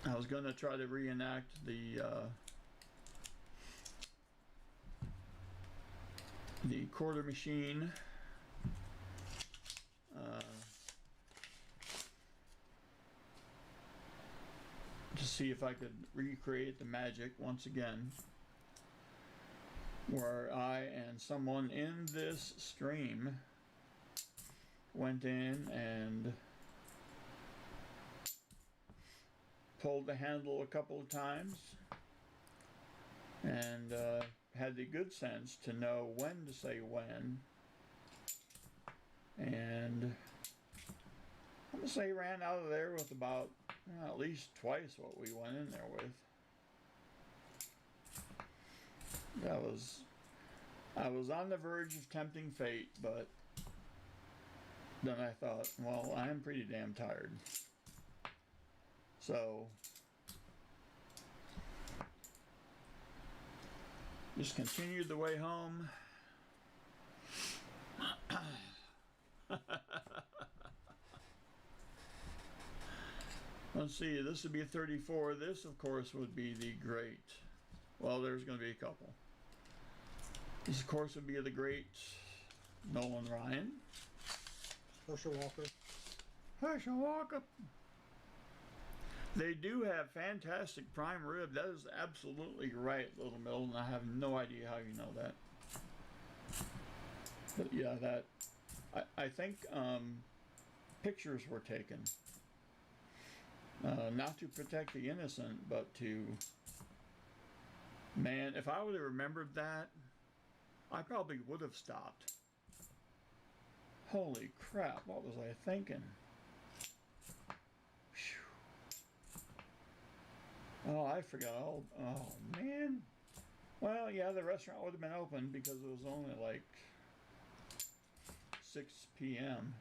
I was going to try to reenact the quarter machine see if I could recreate the magic once again, where I and someone in this stream went in and pulled the handle a couple of times and had the good sense to know when to say when, and I'm gonna say ran out of there with about at least twice what we went in there with. I was on the verge of tempting fate, but then I thought, well, I am pretty damn tired. So just continued the way home. Let's see, this would be 34. This, of course, would be the great. Well, there's going to be a couple. This, of course, would be the great Nolan Ryan. Herschel Walker. Herschel Walker. They do have fantastic prime rib. That is absolutely right, Little Middle, and I have no idea how you know that. But yeah, that I think pictures were taken. Not to protect the innocent, but to, man, if I would have remembered that, I probably would have stopped. Holy crap, what was I thinking? Whew. Oh, I forgot. Oh, man. Well, yeah, the restaurant would have been open because it was only like 6 p.m.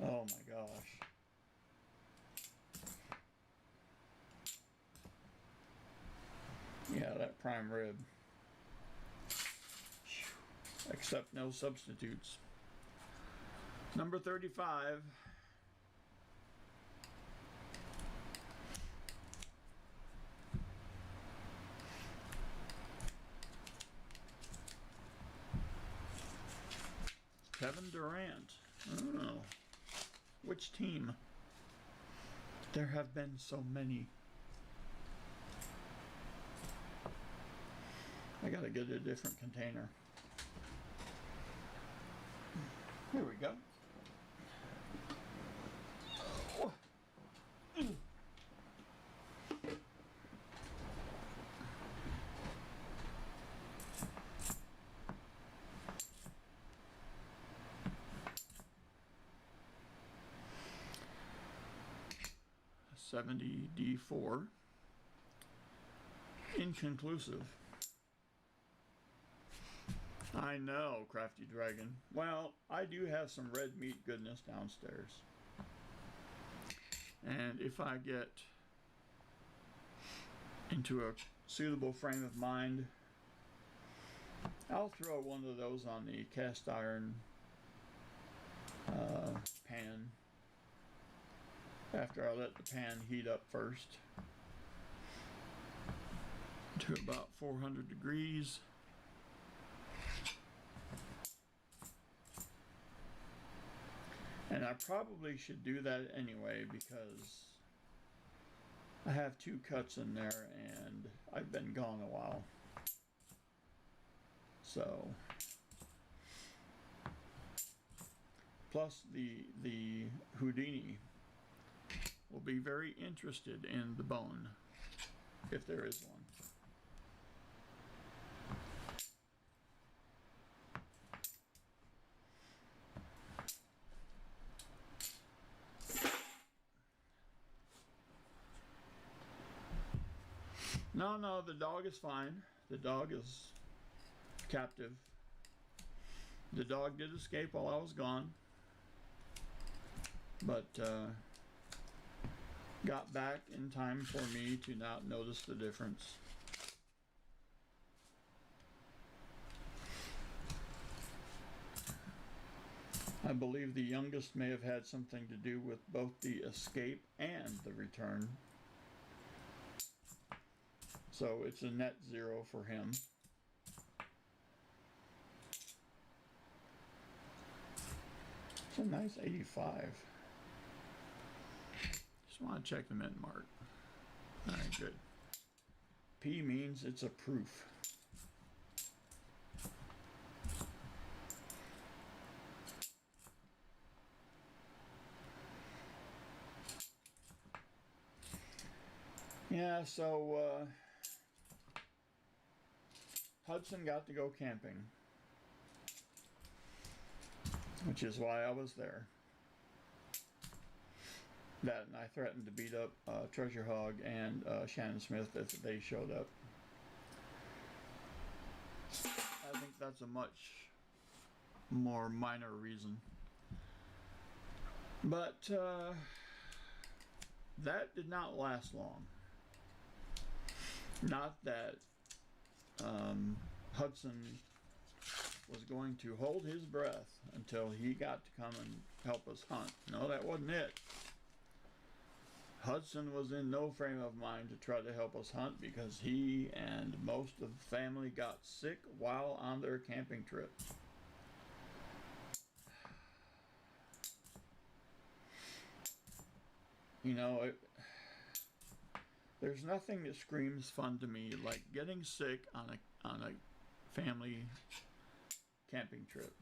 Oh my gosh. Yeah, that prime rib. Except no substitutes. Number 35. Kevin Durant. Oh. Which team? There have been so many. I gotta get a different container. Here we go. $70D4. Inconclusive. I know, Crafty Dragon. Well, I do have some red meat goodness downstairs. And if I get into a suitable frame of mind, I'll throw one of those on the cast iron pan after I let the pan heat up first to about 400 degrees. And I probably should do that anyway because I have 2 cuts in there and I've been gone a while. So, plus the Houdini will be very interested in the bone, if there is one. No, the dog is fine. The dog is captive. The dog did escape while I was gone, but got back in time for me to not notice the difference. I believe the youngest may have had something to do with both the escape and the return. So it's a net 0 for him. It's a nice 85. Just want to check the mint mark. Alright, good. P means it's a proof. Yeah, so Hudson got to go camping, which is why I was there. That, and I threatened to beat up Treasure Hog and Shannon Smith if they showed up. I think that's a much more minor reason. But that did not last long. Not that Hudson was going to hold his breath until he got to come and help us hunt. No, that wasn't it. Hudson was in no frame of mind to try to help us hunt because he and most of the family got sick while on their camping trip. You know, there's nothing that screams fun to me like getting sick on a family camping trip.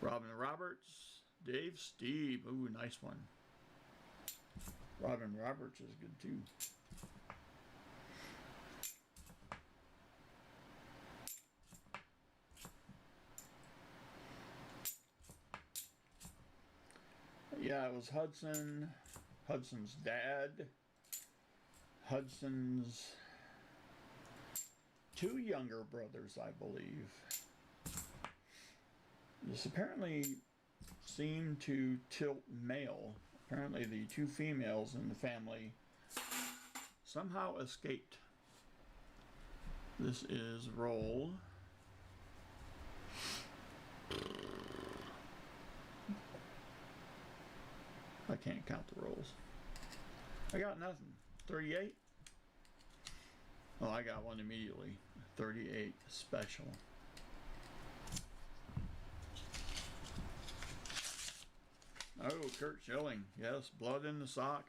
Robin Roberts, Dave Steve, ooh, nice one. Robin Roberts is good too. Yeah, it was Hudson, Hudson's dad, Hudson's two younger brothers, I believe. This apparently seemed to tilt male. Apparently the two females in the family somehow escaped. This is roll. I can't count the rolls. I got nothing. 38? Oh, I got one immediately. 38 special. Oh, Kurt Schilling. Yes, blood in the sock.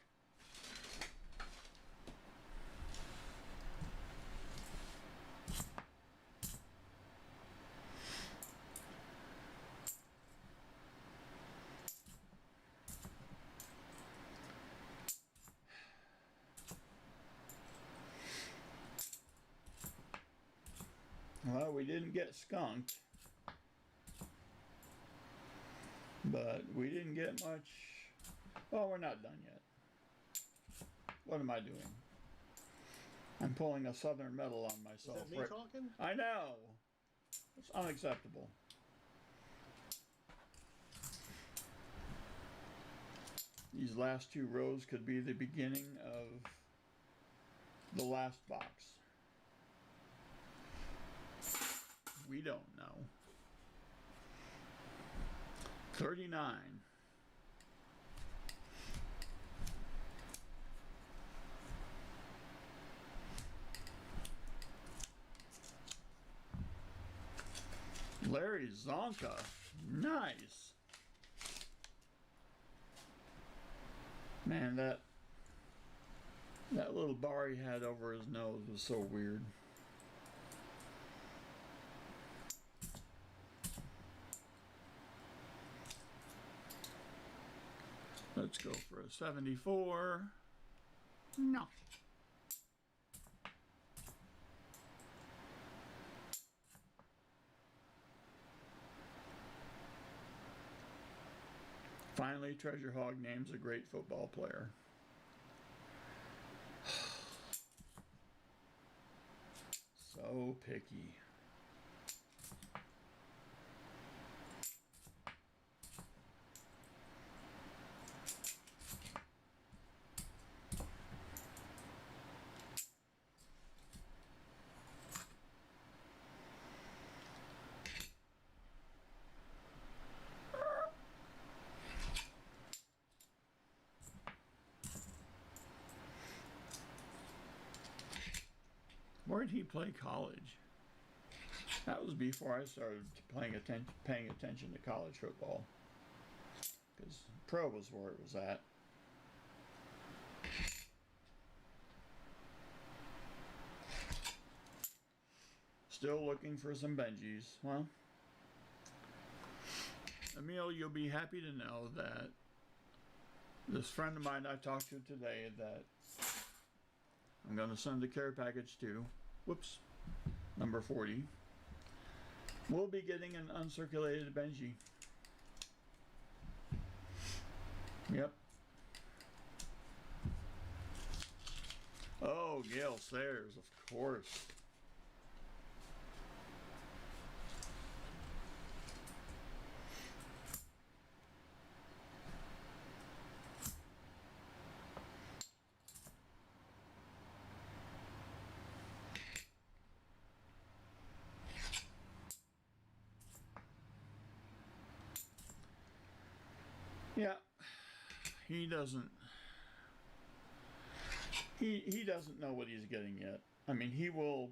Well, we didn't get skunked, but we didn't get much. Well, we're not done yet. What am I doing? I'm pulling a Southern Medal on myself. Is that me talking? I know. It's unacceptable. These last two rows could be the beginning of the last box. We don't know. 39. Larry Zonka. Nice. Man, that little bar he had over his nose was so weird. Let's go for a 74. No. Finally, Treasure Hog names a great football player. So picky. Where did he play college? That was before I started paying attention to college football. Because pro was where it was at. Still looking for some Benjis. Well, Emil, you'll be happy to know that this friend of mine I talked to today that I'm going to send the care package to, whoops, number 40, will be getting an uncirculated Benji. Yep. Oh, Gail Sayers, of course. Yeah, he doesn't know what he's getting yet. I mean, he will,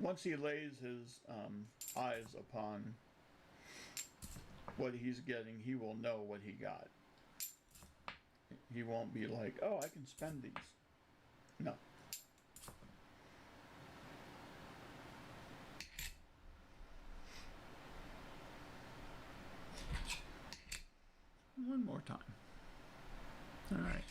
once he lays his eyes upon what he's getting, he will know what he got. He won't be like, oh, I can spend these. No. One more time. All right.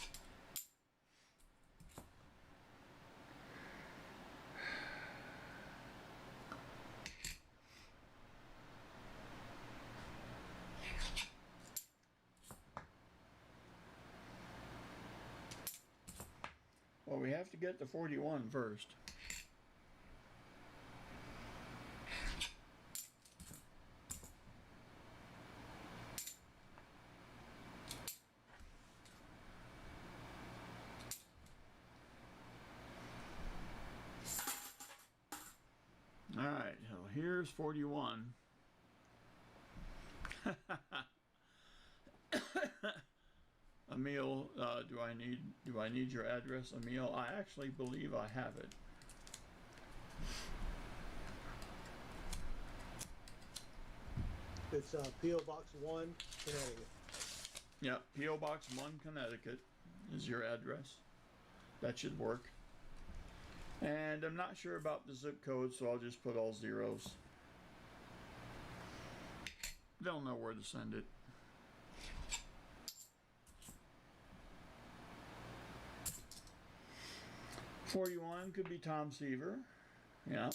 Well, we have to get to 41 first. All right, so here's 41. Emil, do I need your address, Emil? I actually believe I have it. It's P.O. Box 1, Connecticut. Yep, P.O. Box 1, Connecticut is your address. That should work. And I'm not sure about the zip code, so I'll just put all zeros. They'll know where to send it. $41 could be Tom Seaver. Yeah.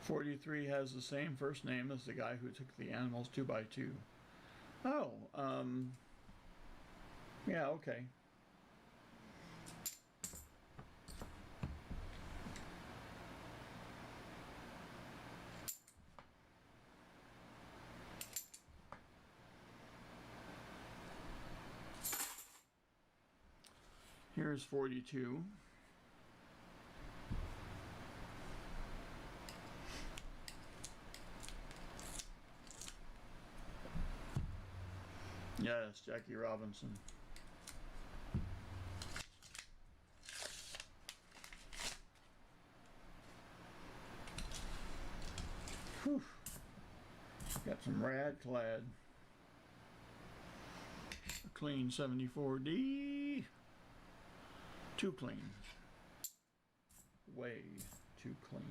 $43 has the same first name as the guy who took the animals 2x2. Oh, yeah, okay. Here's 42. Yes, Jackie Robinson. Whew. Got some rad clad. A clean 74D. Too clean. Way too clean.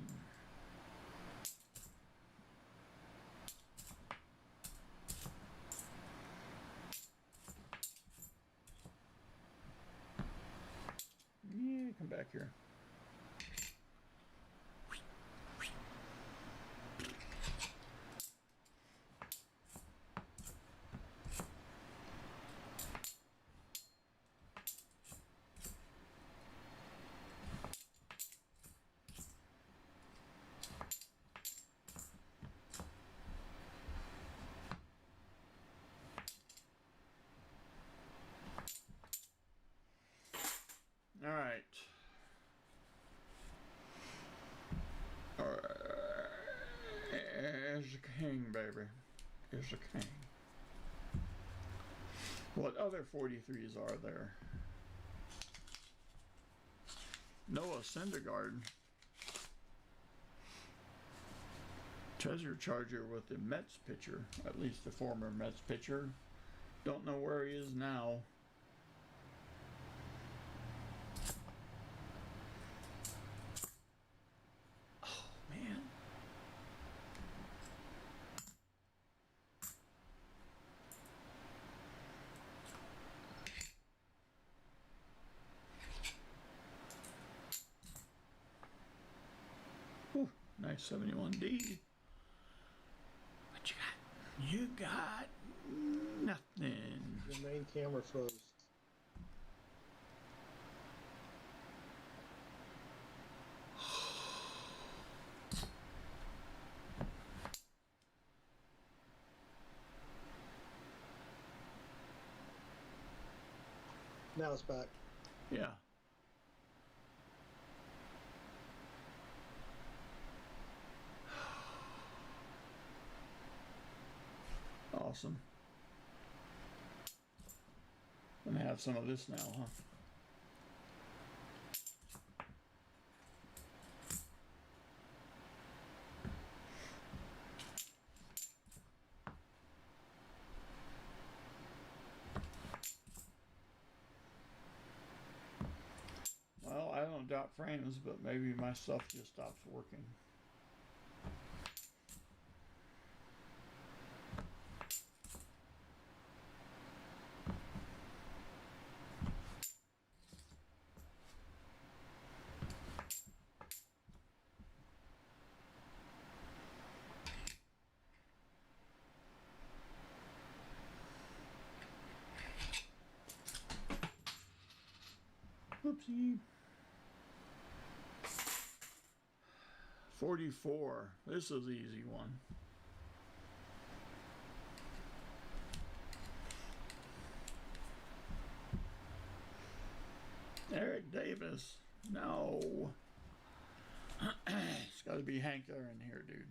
Yeah, come back here. All right. king, baby. Here's the king. What other 43s are there? Noah Syndergaard. Treasure Charger with the Mets pitcher, at least the former Mets pitcher. Don't know where he is now. Oh, man. Whew, nice 71D. What you got? You got nothing. The main camera froze. Now it's back. Yeah. Awesome. Gonna have some of this now, huh? Well, I don't dot frames, but maybe my stuff just stops working. Oopsie. 44. This is the easy one. Eric Davis. No. It's got to be Hank there in here, dude.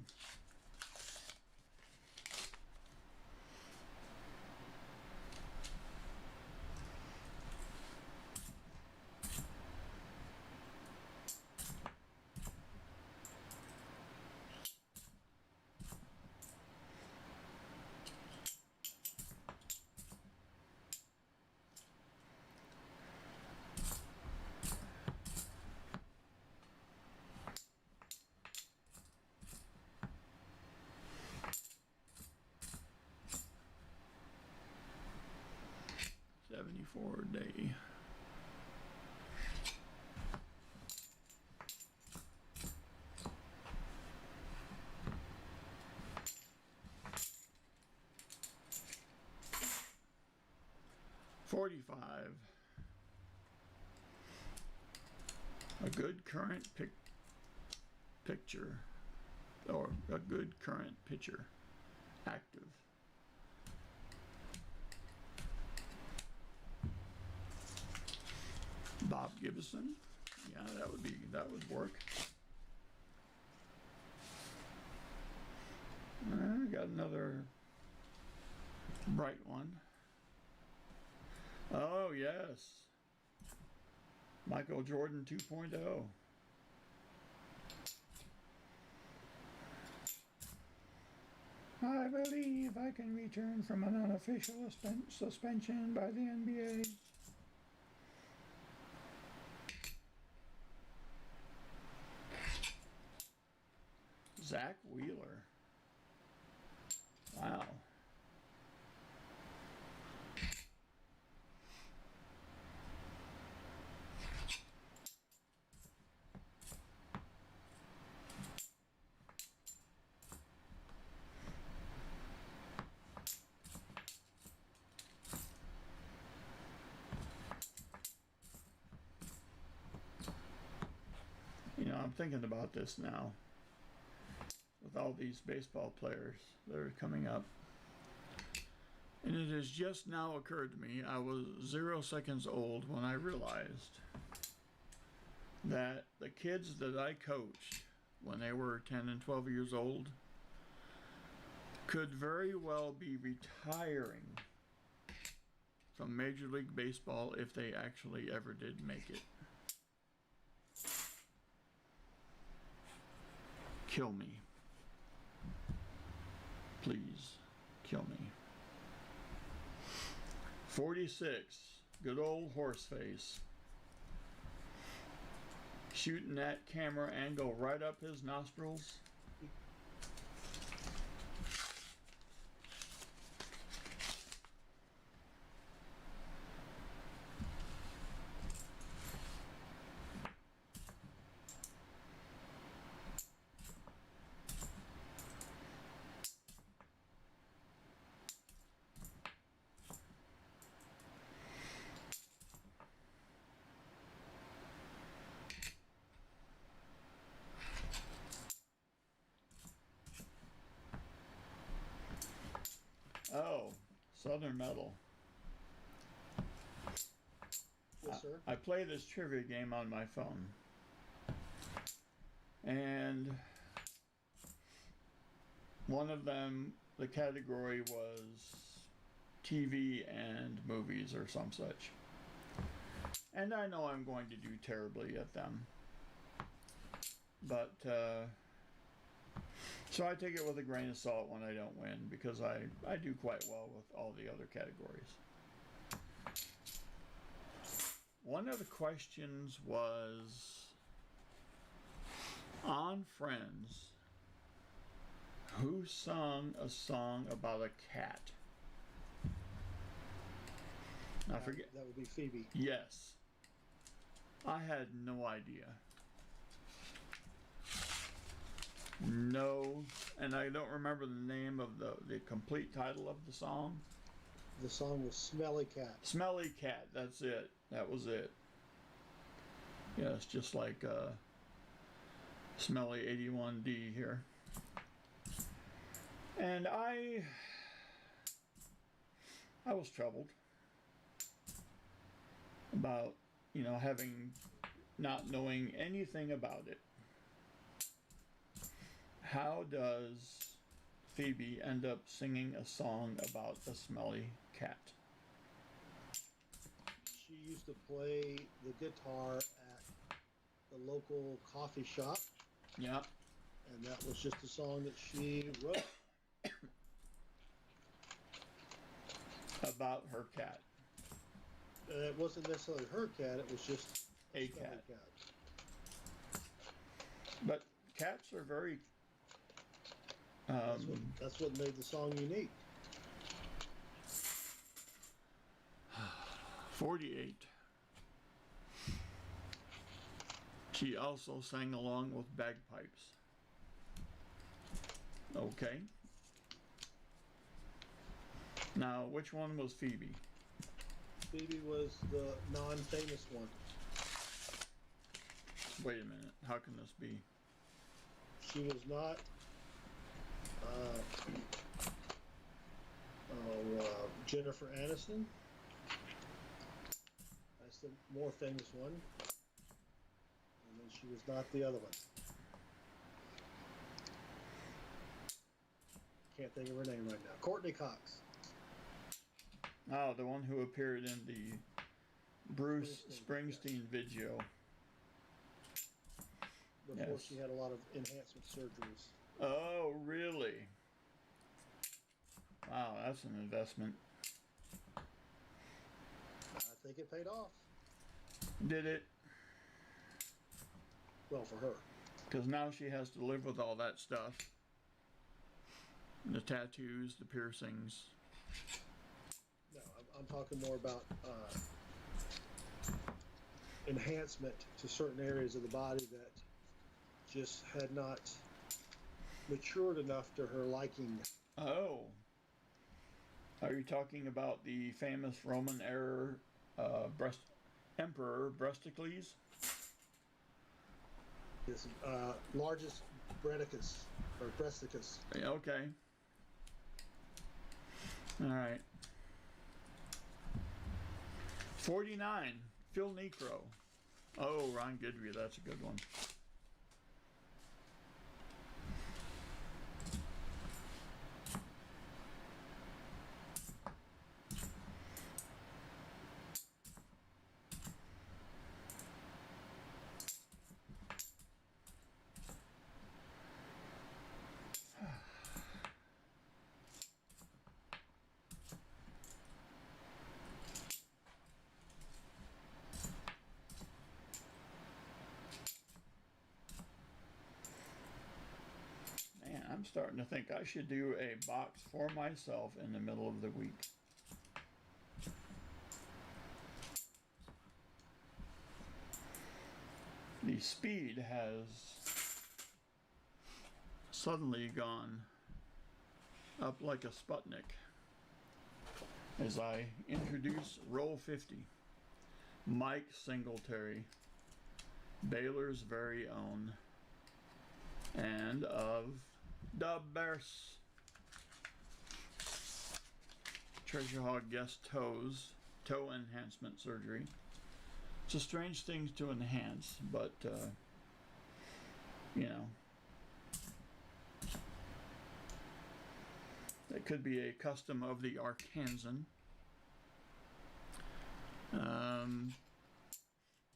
$74 $45. A good current picture, or a good current pitcher, active. Bob Gibson, yeah, that would work. Got another bright one. Oh yes, Michael Jordan 2.0. I believe I can return from an unofficial suspension by the NBA. Zach Wheeler. Wow. You know, I'm thinking about this now. With all these baseball players that are coming up. And it has just now occurred to me, I was 0 seconds old when I realized that the kids that I coached when they were 10 and 12 years old could very well be retiring from Major League Baseball if they actually ever did make it. Kill me. Please, kill me. 46, good old Horseface. Shooting that camera angle right up his nostrils. Oh, Southern Metal. Yes, sir. I play this trivia game on my phone. And one of them, the category was TV and movies or some such. And I know I'm going to do terribly at them. But, so I take it with a grain of salt when I don't win, because I do quite well with all the other categories. One of the questions was on Friends, who sung a song about a cat? I forget. That would be Phoebe. Yes. I had no idea. No, and I don't remember the name of the complete title of the song. The song was Smelly Cat. Smelly Cat, that's it. That was it. Yeah, it's just like Smelly 81D here. And I was troubled about, you know, not knowing anything about it. How does Phoebe end up singing a song about a smelly cat? She used to play the guitar at the local coffee shop, Yeah. and that was just a song that she wrote. About her cat. It wasn't necessarily her cat, it was just A smelly cat. But cats are very That's what made the song unique. 48. She also sang along with bagpipes. Okay. Now, which one was Phoebe? Phoebe was the non-famous one. Wait a minute. How can this be? She was not Jennifer Aniston. That's the more famous one. And then she was not the other one. Can't think of her name right now. Courtney Cox. Oh, the one who appeared in the Bruce Springsteen video. Before Yes. she had a lot of enhancement surgeries. Oh, really? Wow, that's an investment. I think it paid off. Did it? Well, for her. Because now she has to live with all that stuff. The tattoos, the piercings. No, I'm talking more about enhancement to certain areas of the body that just had not matured enough to her liking. Oh. Are you talking about the famous Roman Emperor Brusticles? His largest Breticus, or Breasticus. Okay. All right. 49. Phil Necro. Oh, Ron Goodry, that's a good one. starting to think I should do a box for myself in the middle of the week. The speed has suddenly gone up like a Sputnik as I introduce Roll 50, Mike Singletary, Baylor's very own, and of the Bears. Treasure Hog guest toe enhancement surgery. It's a strange thing to enhance, but you know, it could be a custom of the Arkansan.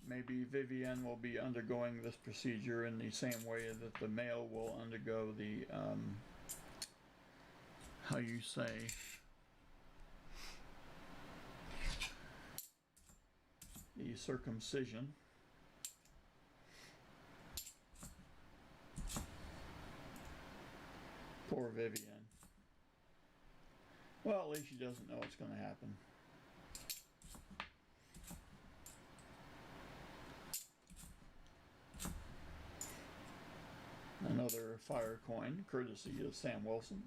Maybe Vivian will be undergoing this procedure in the same way that the male will undergo the, how you say, the circumcision. Poor Vivian. Well, at least she doesn't know what's going to happen. Another fire coin, courtesy of Sam Wilson.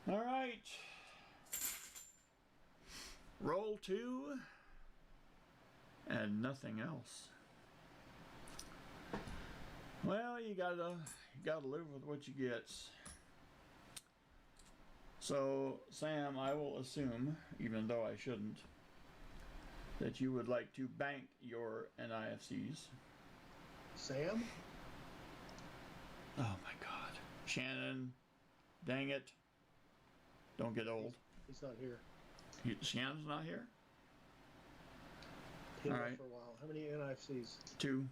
All right. Roll 2 and nothing else. Well, you gotta live with what you get. So, Sam, I will assume, even though I shouldn't, that you would like to bank your NIFCs. Sam? Oh my God. Shannon, dang it. Don't get old. He's not here. Shannon's not here? He All left right. for a while. How many NIFCs? 2.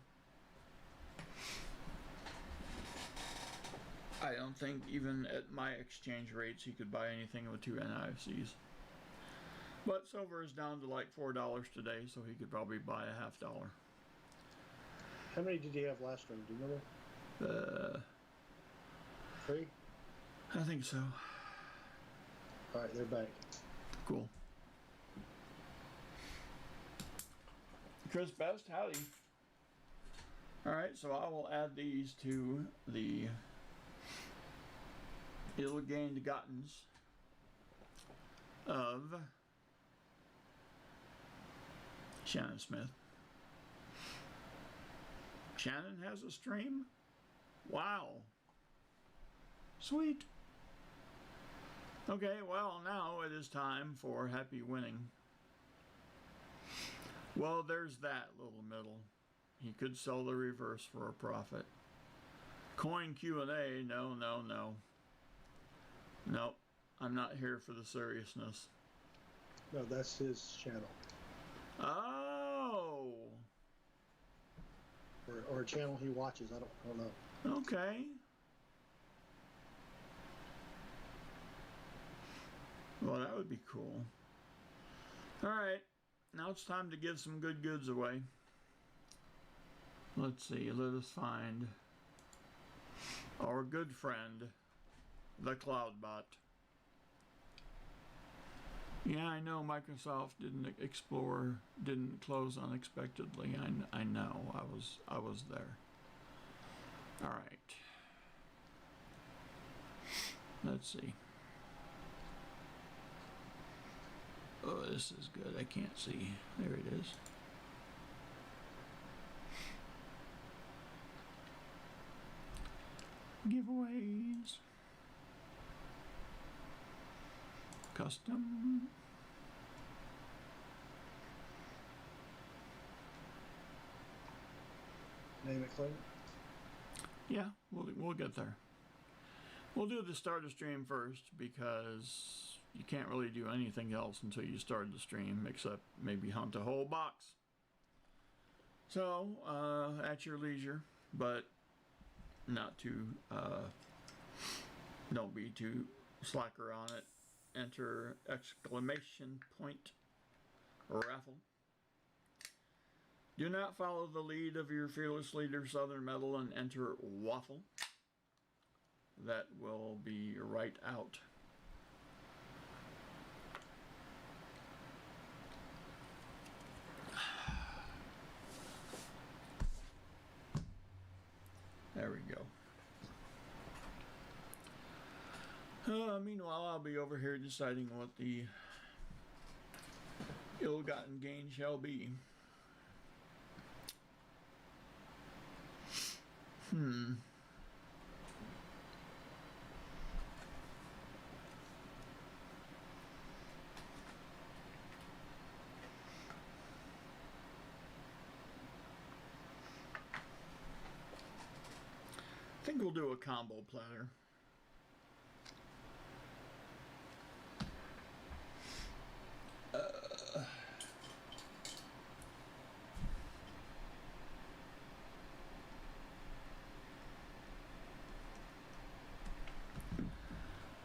I don't think even at my exchange rates he could buy anything with 2 NIFCs. But silver is down to like $4 today, so he could probably buy a $0.50. How many did he have last room? Do you remember? 3? I think so. All right, they're back. Cool. Chris Best, howdy. Alright, so I will add these to the ill-gained gottens of Shannon Smith. Shannon has a stream? Wow. Sweet. Okay, well, now it is time for happy winning. Well, there's that little middle. He could sell the reverse for a profit. Coin Q&A, no. Nope, I'm not here for the seriousness. No, that's his channel. Oh! Or a channel he watches. I don't know. Okay. Well, that would be cool. Alright, now it's time to give some good goods away. Let's see, let us find our good friend, the Cloudbot. Yeah, I know Microsoft didn't close unexpectedly. I know, I was there. Alright. Let's see. Oh, this is good. I can't see. There it is. Giveaways. Custom. Name it, Clint. Yeah, we'll get there. We'll do the start of stream first because you can't really do anything else until you start the stream except maybe hunt a whole box. So, at your leisure, but not too, don't be too slacker on it. Enter exclamation point raffle. Do not follow the lead of your fearless leader, Southern Metal, and enter Waffle. That will be right out. There we go. Meanwhile, I'll be over here deciding what the ill-gotten gain shall be. I think we'll do a combo platter.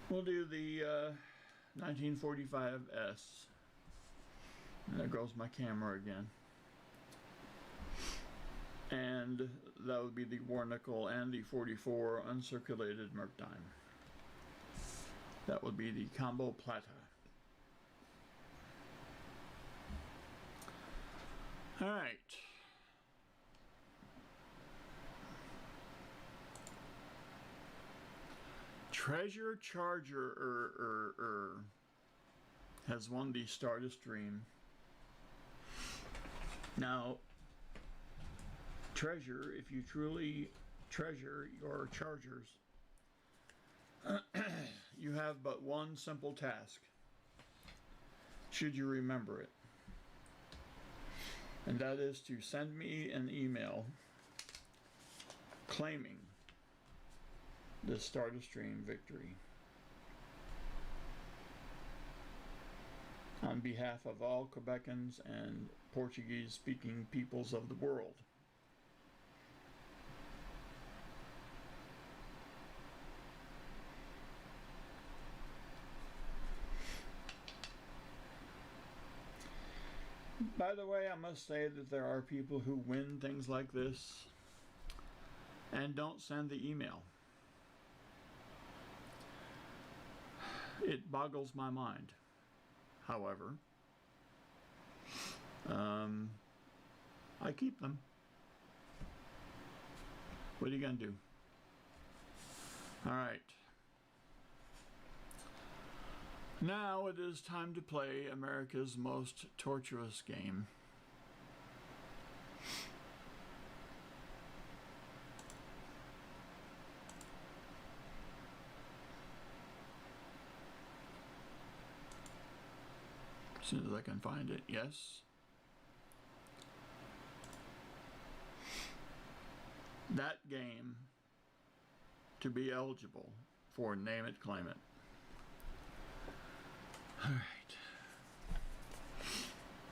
We'll do the 1945S. And there goes my camera again. And that would be the Warnickel and the 44 uncirculated Merctime. That would be the combo plata. All right. Treasure Charger has won the Stardust Dream. Now, treasure, if you truly treasure your chargers, you have but one simple task, should you remember it. And that is to send me an email claiming the Stardust Dream victory on behalf of all Quebecans and Portuguese-speaking peoples of the world. By the way, I must say that there are people who win things like this and don't send the email. It boggles my mind. However, I keep them. What are you going to do? All right. Now it is time to play America's most tortuous game. As soon as I can find it, yes. That game to be eligible for Name It, Claim It. All right.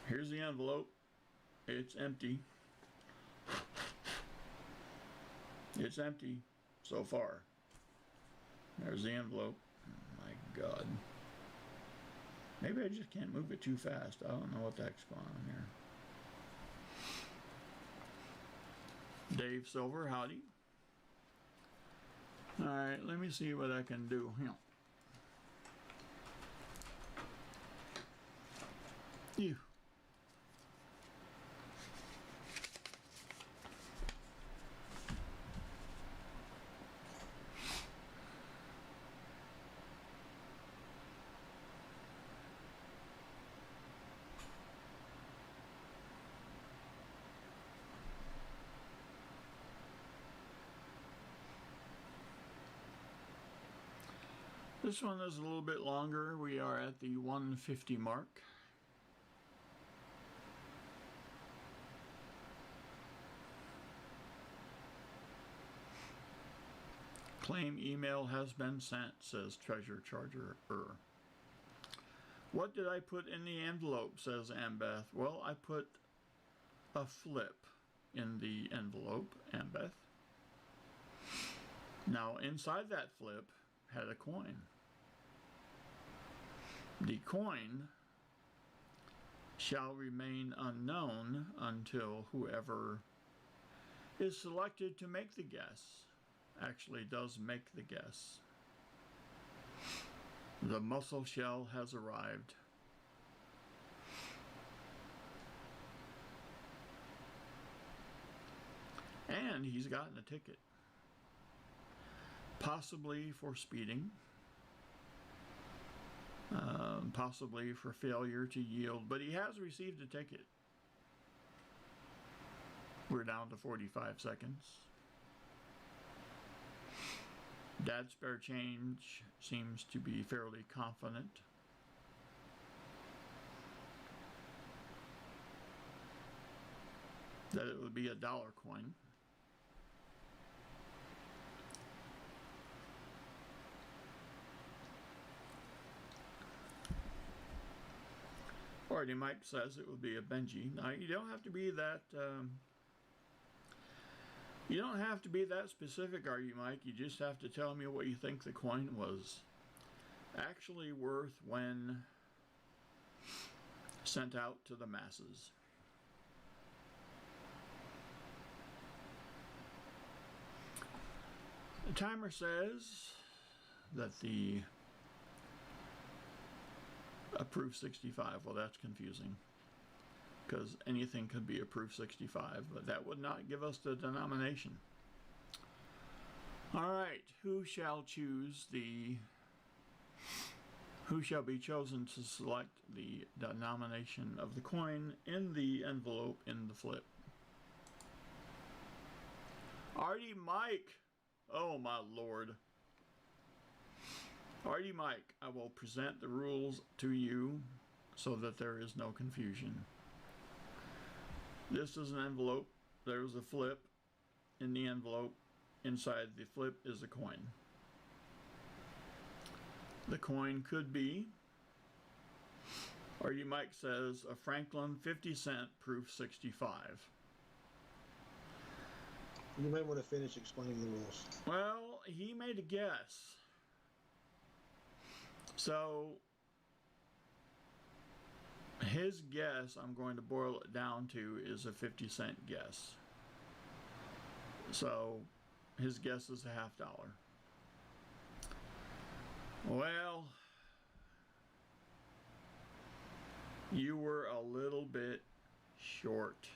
Here's the envelope. It's empty. It's empty so far. There's the envelope. Oh my God. Maybe I just can't move it too fast. I don't know what the heck's going on here. Dave Silver, howdy. All right, let me see what I can do. You. This one is a little bit longer. We are at the 150 mark. Claim email has been sent, says Treasure Charger. What did I put in the envelope, says Ambeth. Well, I put a flip in the envelope, Ambeth. Now, inside that flip had a coin. The coin shall remain unknown until whoever is selected to make the guess actually does make the guess. The Musselshell has arrived. And he's gotten a ticket. Possibly for speeding. Possibly for failure to yield. But he has received a ticket. We're down to 45 seconds. Dad Spare Change seems to be fairly confident. That it would be a dollar coin. Already Mike says it will be a Benji. Now you don't have to be that you don't have to be that specific, are you, Mike? You just have to tell me what you think the coin was actually worth when sent out to the masses. The timer says that the approved 65, well, that's confusing because anything could be approved 65, but that would not give us the denomination. All right, who shall be chosen to select the denomination of the coin in the envelope in the flip? Artie Mike. Oh my lord. Alrighty, Mike, I will present the rules to you so that there is no confusion. This is an envelope. There's a flip in the envelope. Inside the flip is a coin. The coin could be, Artie Mike says, a Franklin 50-cent proof 65. You might want to finish explaining the rules. Well, he made a guess. So, his guess, I'm going to boil it down to, is a 50-cent guess. So, his guess is $50. Well, you were a little bit short.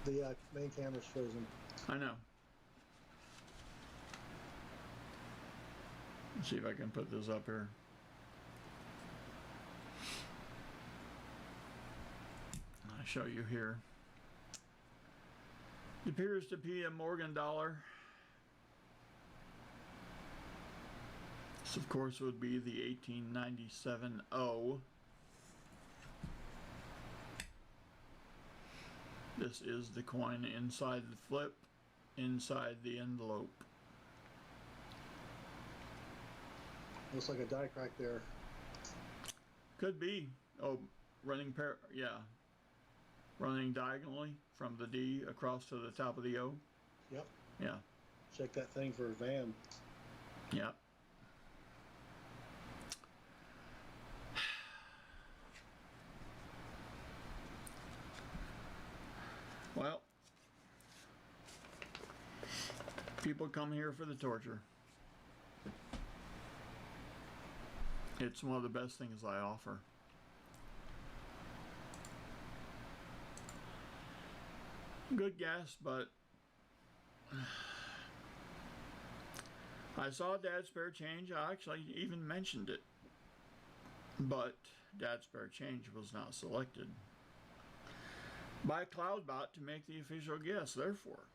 The main camera's frozen. I know. Let's see if I can put this up here. I'll show you here. It appears to be a Morgan dollar. This, of course, would be the 1897 O. This is the coin inside the flip, inside the envelope. Looks like a die crack there. Could be. Oh, running running diagonally from the D across to the top of the O. Yep. Yeah. Check that thing for a VAM. Yep. Well, people come here for the torture. It's one of the best things I offer. Good guess, but I saw Dad's Spare Change. I actually even mentioned it, but Dad's Spare Change was not selected by Cloudbot to make the official guess. Therefore,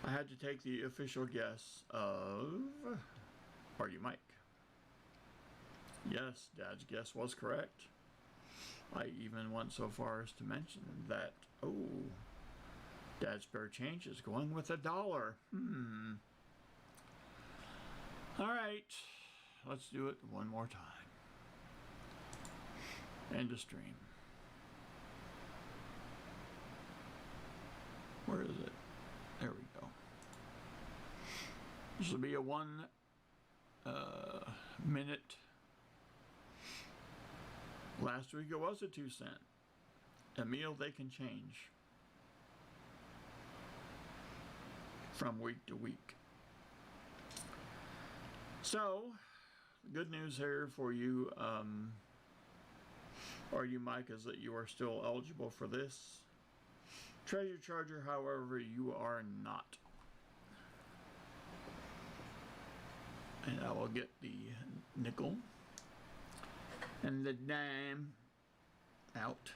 I had to take the official guess of Artie Mike. Yes, Dad's guess was correct. I even went so far as to mention that, oh, Dad's Spare Change is going with $1. All right, let's do it one more time. End of stream. Where is it? There we go. This will be a 1 minute Last week it was a 2-cent. A meal they can change from week to week. So, good news here for you, or you, Mike, is that you are still eligible for this treasure charger. However, you are not. And I will get the nickel and the dime out.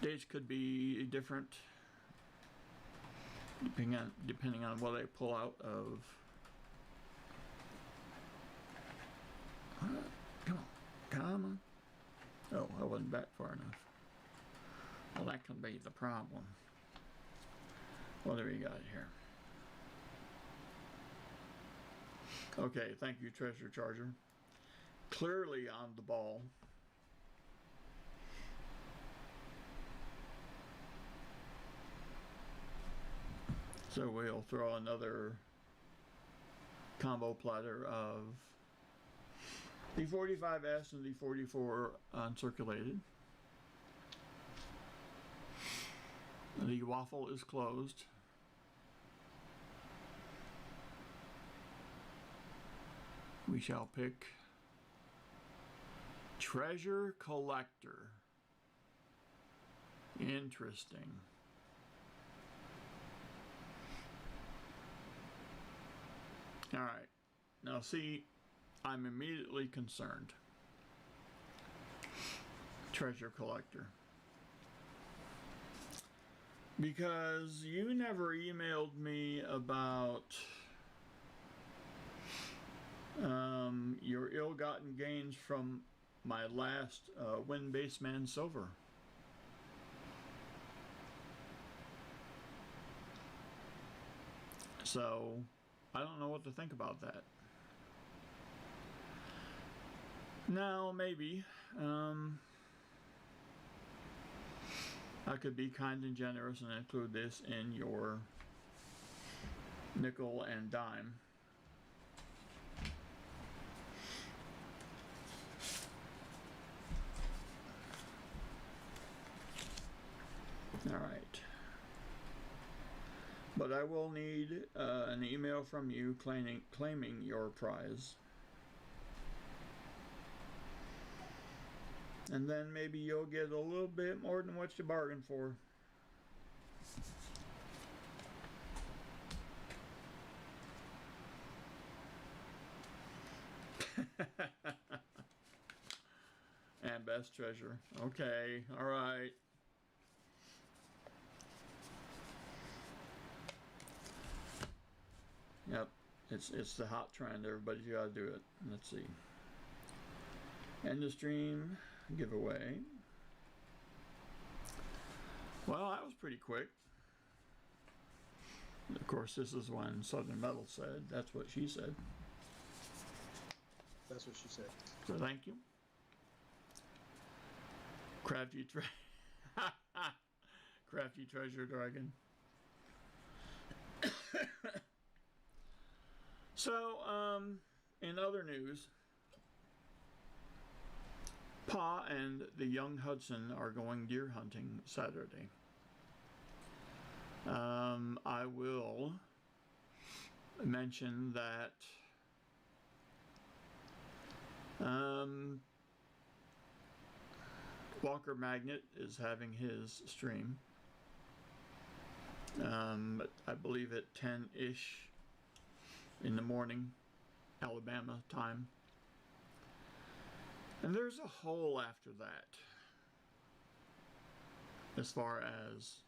Dates could be different depending on what I pull out of. Come on. Oh, I wasn't back far enough. Well, that can be the problem. What do we got here? Okay, thank you, Treasure Charger. Clearly on the ball. So we'll throw another combo platter of the 45S and the 44 uncirculated. The waffle is closed. We shall pick Treasure Collector. Interesting. All right. Now see, I'm immediately concerned. Treasure Collector. Because you never emailed me about your ill-gotten gains from my last Win Baseman Silver. So, I don't know what to think about that. Now, maybe, I could be kind and generous and include this in your nickel and dime. All right. But I will need an email from you claiming your prize. And then maybe you'll get a little bit more than what you bargained for. And best treasure. Okay, all right. Yep, it's the hot trend. Everybody's got to do it. Let's see. End of stream giveaway. Well, that was pretty quick. Of course, this is when Southern Metal said. That's what she said. That's what she said. So thank you. Crafty Treasure Dragon. So, in other news, Pa and the young Hudson are going deer hunting Saturday. I will mention that Walker Magnet is having his stream. I believe at 10-ish in the morning, Alabama time. And there's a hole after that, as far as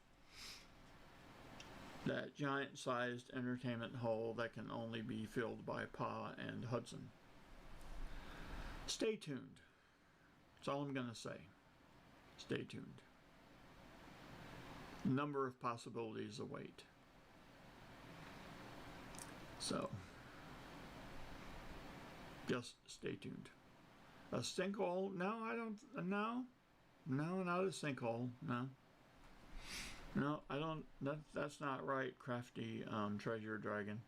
that giant-sized entertainment hole that can only be filled by Pa and Hudson. Stay tuned. That's all I'm going to say. Stay tuned. A number of possibilities await. So, just stay tuned. A sinkhole? No, I don't. No, not a sinkhole. No, I don't. That's not right, Crafty Treasure Dragon.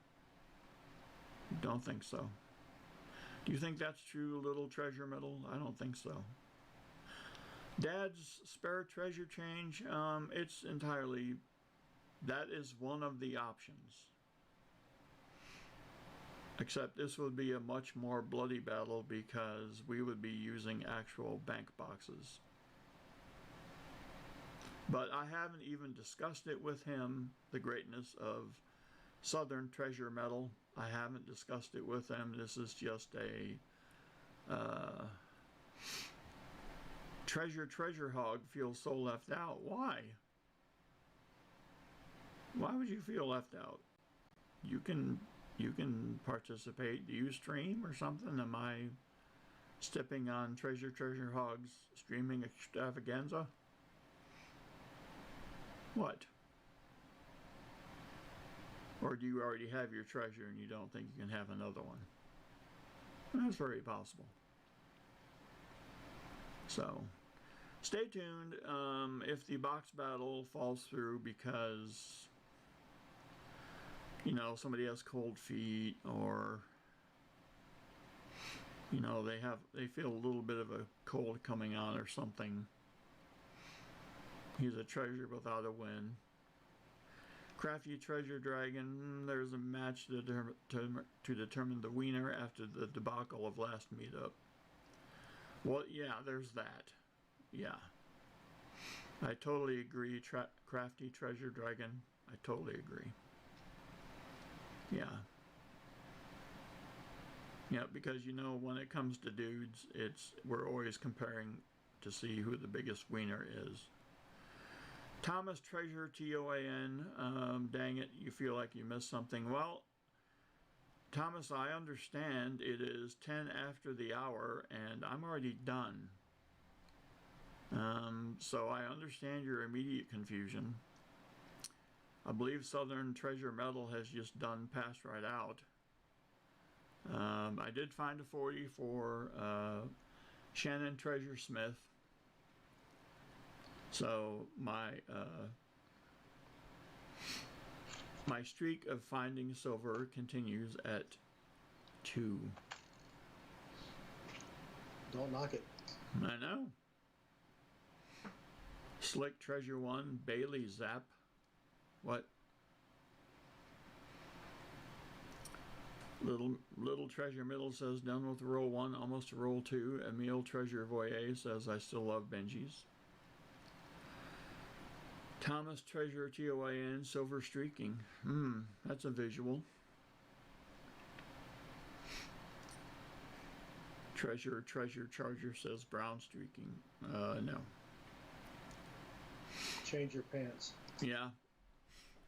Don't think so. Do you think that's true, little treasure middle? I don't think so. Dad's spare treasure change, it's entirely, that is one of the options. Except this would be a much more bloody battle because we would be using actual bank boxes. But I haven't even discussed it with him, the greatness of Southern Treasure Metal. I haven't discussed it with him. This is just a treasure hog feels so left out. Why? Why would you feel left out? You can participate. Do you stream or something? Am I stepping on Treasure Hog's streaming extravaganza? What? Or do you already have your treasure and you don't think you can have another one? That's very possible. So, stay tuned. If the box battle falls through because, you know, somebody has cold feet, or, you know, they feel a little bit of a cold coming on or something. He's a treasure without a win. Crafty Treasure Dragon, there's a match to determine the winner after the debacle of last meetup. Well, yeah, there's that. Yeah. I totally agree, Crafty Treasure Dragon. I totally agree. Yeah. Yeah, because, you know, when it comes to dudes, we're always comparing to see who the biggest wiener is. Thomas Treasure, T-O-A-N, dang it, you feel like you missed something. Well, Thomas, I understand it is 10 after the hour, and I'm already done. So I understand your immediate confusion. I believe Southern Treasure Metal has just done Passed Right Out. I did find a 40 for Shannon Treasure Smith. So my streak of finding silver continues at 2. Don't knock it. I know. Slick Treasure 1, Bailey Zap. What? Little Treasure Middle says done with roll 1, almost to roll 2. Emile Treasure Voyer says I still love Benji's. Thomas Treasure T-O-I-N, silver streaking. That's a visual. Treasure Charger says brown streaking. No. Change your pants. Yeah.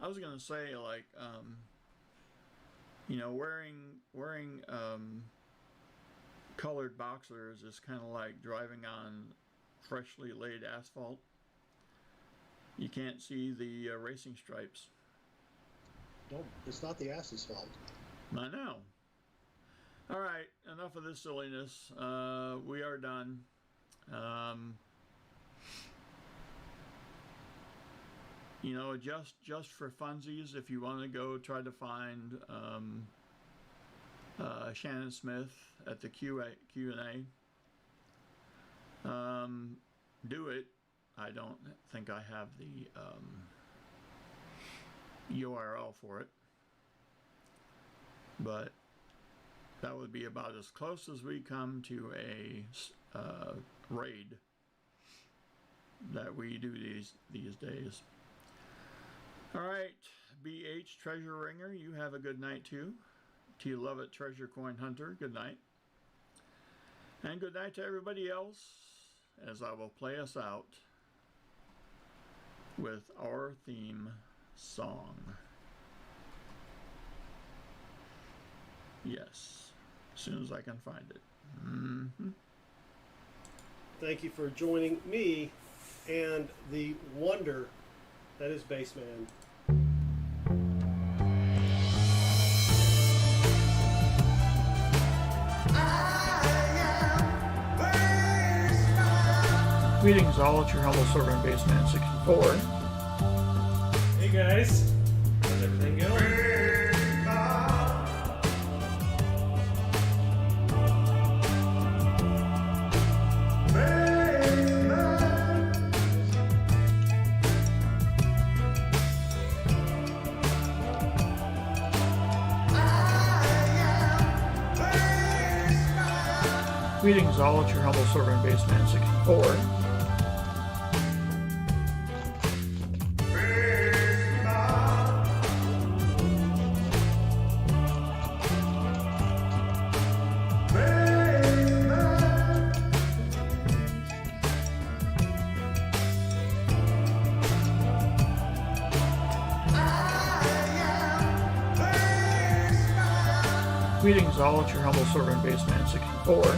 I was gonna say, like, you know, wearing colored boxers is kind of like driving on freshly laid asphalt. You can't see the racing stripes. Don't. It's not the ass's fault. I know. All right, enough of this silliness. We are done. You know, just for funsies, if you want to go try to find Shannon Smith at the Q&A, do it. I don't think I have the URL for it, but that would be about as close as we come to a raid that we do these days. All right, BH Treasure Ringer, you have a good night too. T Lovett Treasure Coin Hunter, good night. And good night to everybody else, as I will play us out with our theme song. Yes, as soon as I can find it. Thank you for joining me and the wonder that is Baseman. Greetings all, it's your humble servant, Baseman 64. Hey guys, how's everything going? Greetings all, it's your humble servant, Baseman 64. Greetings all, it's your humble servant, Baseman 64.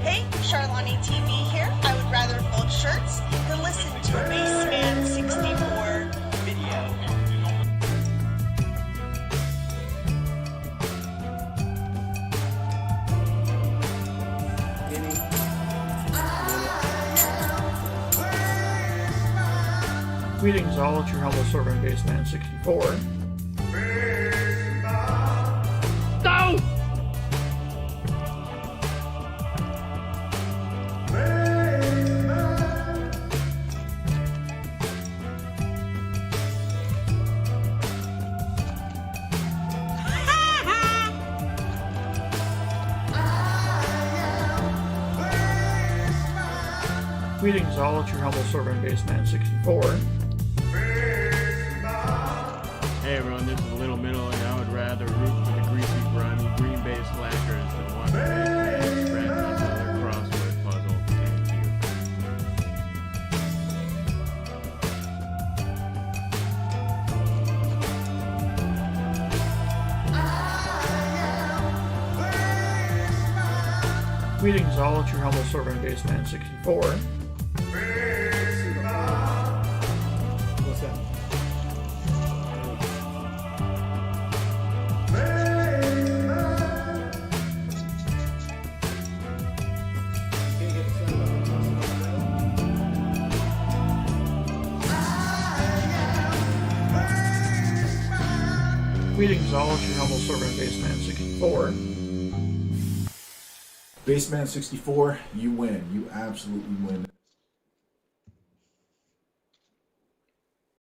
Hey, Charlani TV here. I would rather fold shirts than listen to a Baseman 64 video. Greetings all, it's your humble servant, Baseman 64. No! Greetings all, it's your humble servant, Baseman 64. Hey everyone, this is Little Middle, and I would rather root for the greasy, grimy, green-based slackers than watch Baseman scratch another crossword puzzle. Thank you. Greetings all, it's your humble servant, Baseman 64. What's that? Can't get the sun Greetings all, it's your humble servant, Baseman 64. Baseman 64, you win. You absolutely win.